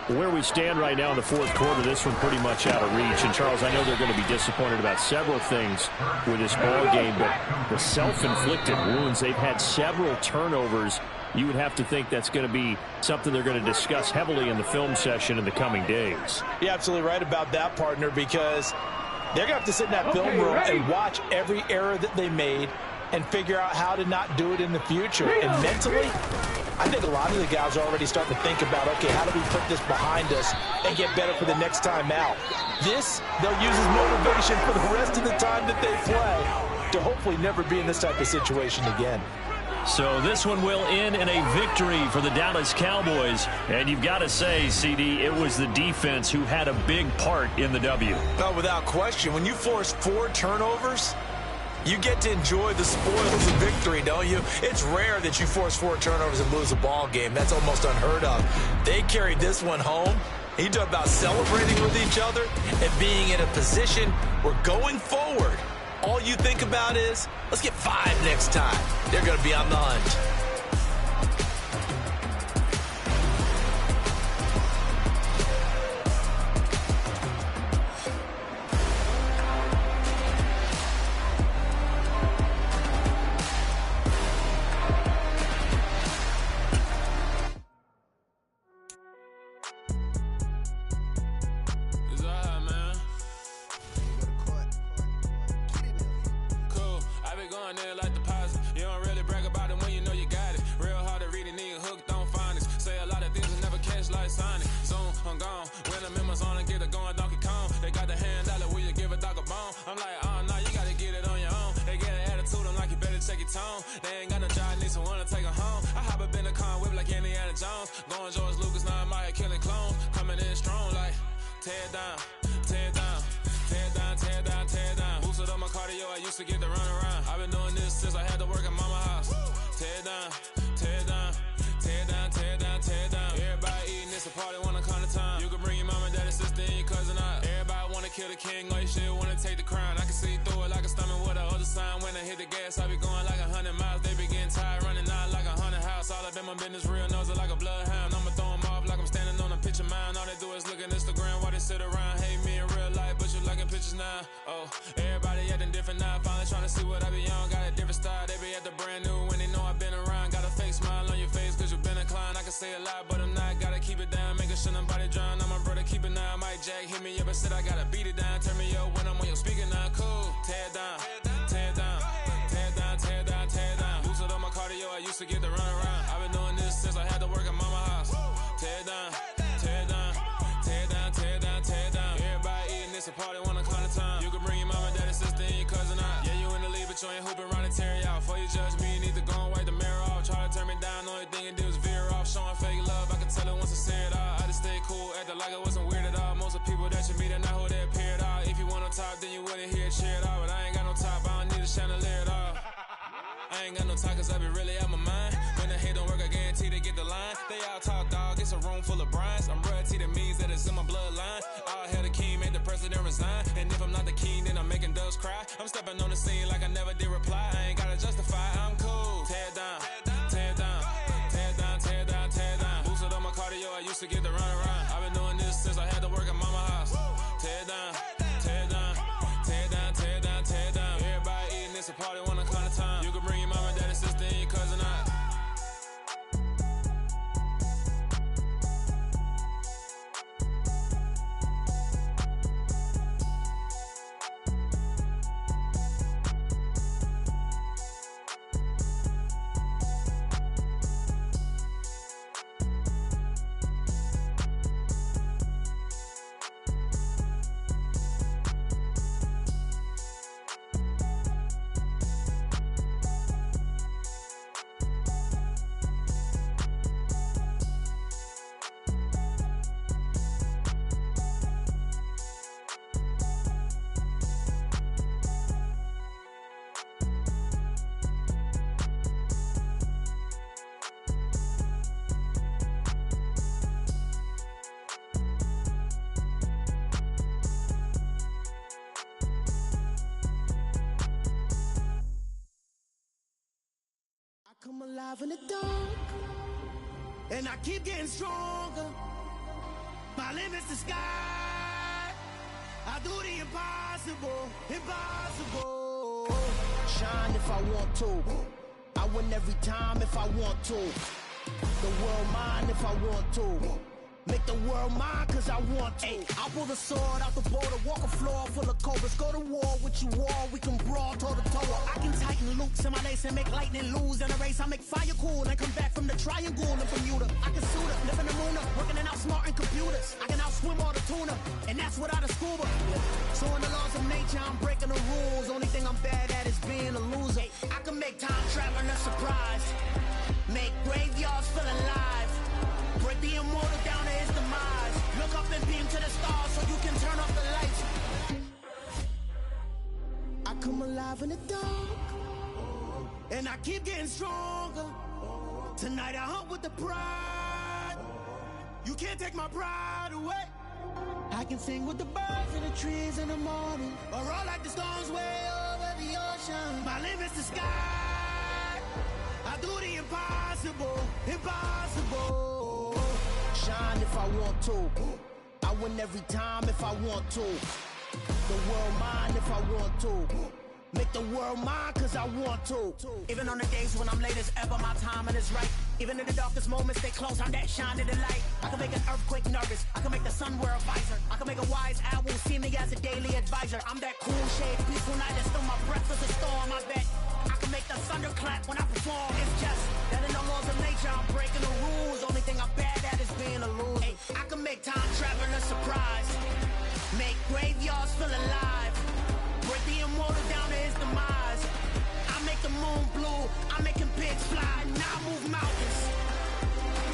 Where we stand right now in the 4th quarter, this one pretty much out of reach. And, Charles, I know they're going to be disappointed about several things with this ball game, but the self-inflicted wounds, they've had several turnovers. You would have to think that's going to be something they're going to discuss heavily in the film session in the coming days. You're absolutely right about that, partner, because they're going to have to sit in that film room and watch every error that they made and figure out how to not do it in the future. And mentally, I think a lot of the guys are already starting to think about, okay, how do we put this behind us and get better for the next time out? This, they'll use as motivation for the rest of the time that they play to hopefully never be in this type of situation again. So this one will end in a victory for the Dallas Cowboys. And you've got to say, CD, it was the defense who had a big part in the W. No, without question. When you force 4 turnovers, you get to enjoy the spoils of victory, don't you? It's rare that you force 4 turnovers and lose a ball game. That's almost unheard of. They carried this one home. He talked about celebrating with each other and being in a position where going forward, all you think about is, let's get 5 next time. They're going to be on the hunt. Jack hit me up and said I gotta beat it down. Turn me up when I'm on your speaker now. Cool. Tear it down. Tear it down. Tear it down. Tear it down. Tear it down. Boosted up my cardio. I used to get to run around. I've been doing this since I had to work at mama house. Tear it down. Tear it down. Tear it down. Tear it down. Tear it down. Everybody eating this a party one o'clock of time. You can bring your mama, daddy, sister, and your cousin out. Yeah, you in the league, but you ain't hooping around and tear out. Before you judge me, you need to go and wipe the mirror off. Try to turn me down, the only thing you did was veer off. Showing fake love, I can tell it once I say it all. I just stay cool, acting like it wasn't weird at all. Most of the people that you meet are not who they appear at all. If you want on top, then you wouldn't hear it cheer at all. But I ain't got no top, I don't need a chandelier at all. I ain't got no talk, cause I be really out my mind. When the hate don't work, I guarantee they get the line. They all talk, dog, it's a room full of brinds. I'm royalty, that means that it's in my bloodline. All hell the king, made the president resign. And if I'm not the king, then I'm making doves cry. I'm stepping on the scene like I never did reply. I ain't gotta justify, I'm cool. Tear it down, tear it down, tear it down, tear it down, tear it down. Boosted up my cardio, I used to get to run around. I've been doing this since I had to work at mama house. Tear it down, tear it down, tear it down, tear it down, tear it down. Everybody eating this a party one o'clock of time. You can bring your mama, daddy, sister, and your cousin out. Come alive in the dark, and I keep getting stronger. My limit's the sky. I do the impossible, impossible. Shine if I want to. I win every time if I want to. The world mine if I want to. Make the world mine cause I want to. Ay, I'll pull the sword out the border, walk a floor full of cobras. Go to war with you all, we can brawl toe to toe. I can tighten loops in my lace and make lightning lose in a race. I make fire cool and come back from the triangle in Bermuda. I can suit up, live in the moon, working and outsmarting computers. I can outswim all the tuna, and that's without a scuba. So in the laws of nature, I'm breaking the rules. Only thing I'm bad at is being a loser. Ay, I can make time traveling a surprise. Make graveyards feel alive. Break the immortal down to his demise. Look up and beam to the stars so you can turn off the lights. I come alive in the dark, and I keep getting stronger. Tonight I hunt with the pride. You can't take my pride away. I can sing with the birds and the trees in the morning, or roll like the storms way over the ocean. My limit's the sky. I do the impossible, impossible. Shine if I want to. I win every time if I want to. The world mine if I want to. Make the world mine cause I want to. Even on the days when I'm late as ever, my timing is right. Even in the darkest moments, stay close, I'm that shine in the light. I can make an earthquake nervous, I can make the sun wear a visor. I can make a wise owl see me as a daily advisor. I'm that cool shade, peaceful night that's still my breath is a storm, I bet. I can make the thunder clap when I perform. It's just that in the laws of nature, I'm breaking the rules. Only thing I'm bad at is being a loser. Ay, I can make time traveling a surprise. Make graveyards feel alive. Break the immortal down to his demise. I make the moon blue. I'm making pigs fly. Now I move mountains.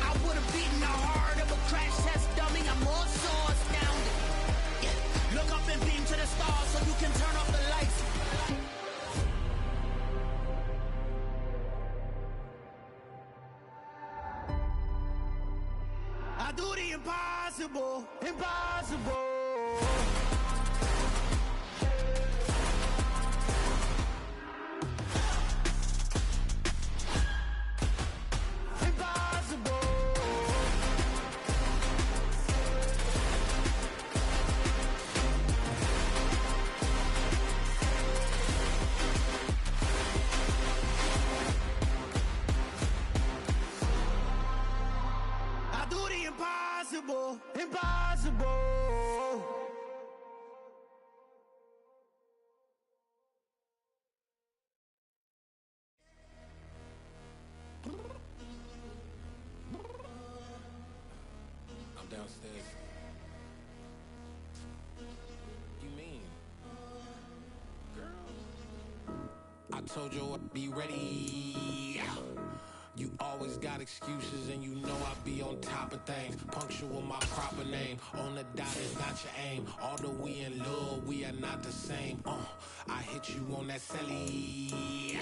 I would have beaten the heart of a crash test dummy. I'm more so astounded. Yeah. Look up and beam to the stars so you can turn off the lights. I do the impossible, impossible. Impossible, impossible. downstairs. What you mean? Girl. I told you I'd be ready. You always got excuses and you know I be on top of things. Punctual my proper name. On the dot is not your aim. Although we in love, we are not the same. I hit you on that celly.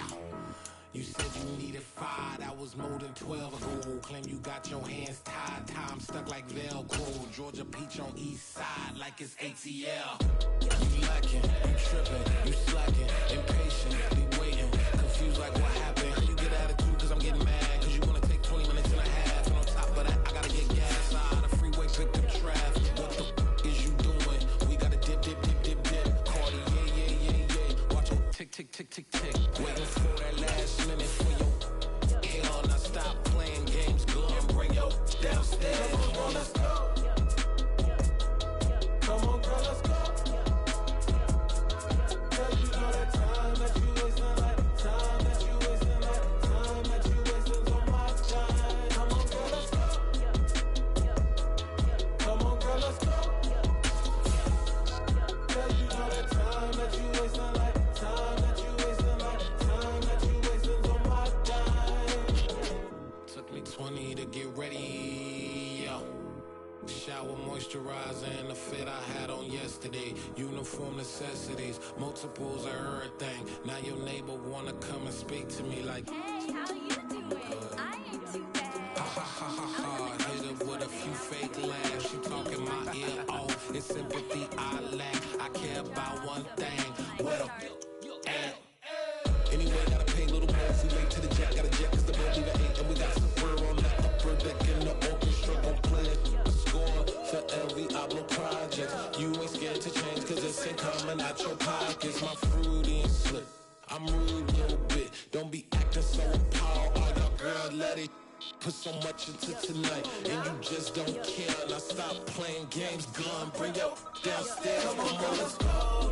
You said you needed 5, that was more than 12 ago. Claim you got your hands tied, time stuck like Velcro. Georgia Peach on east side like it's ATL. You lacking, you tripping, you slacking, impatient, be waiting, confused like what happened. How you get attitude cause I'm getting mad, cause you wanna take 20 minutes and a half. And on top of that, I gotta get gas, side the freeway, pick up traffic. What the is you doing? We gotta dip, dip, dip, dip, dip. Cardi, yeah. Watch your tick, tick, tick, tick, tick. Waiting for that last minute for your hell. Now stop playing games, go and bring your downstairs. Come on, girl, let's go. Come on, girl, let's go. Cause you know that time that you wasting, like time that you wasting, like time that you wasting on my time. Come on, girl, let's go. Come on, girl, let's go. Cause you know that time that you wasting, like time that you wasting, like time that you wasting on my time. Took me 20 to get ready, yo. Shower, moisturizer, and the fit I had on yesterday. Uniform necessities, multiples of everything. Now your neighbor wanna come and speak to me like, hey, how you doing? I ain't too bad. ha ha ha ha. Hit her with a few fake laughs. She talking my ear off. It's sympathy I lack. I care about one thing. What up? At? Anyway, gotta pay a little more if we late to the jet. Got a jet cause the boat leave at 8. And we got super on that upper deck in the orchestra. Gon' play a score for every album project. You ain't scared to change cause it's ain't coming out your pockets. My fruity and slip. I'm rude a little bit. Don't be acting so appalled. Oh, your girl, let it put so much into tonight. And you just don't care. Now stop playing games, gun. Bring your downstairs. Come on, let's go.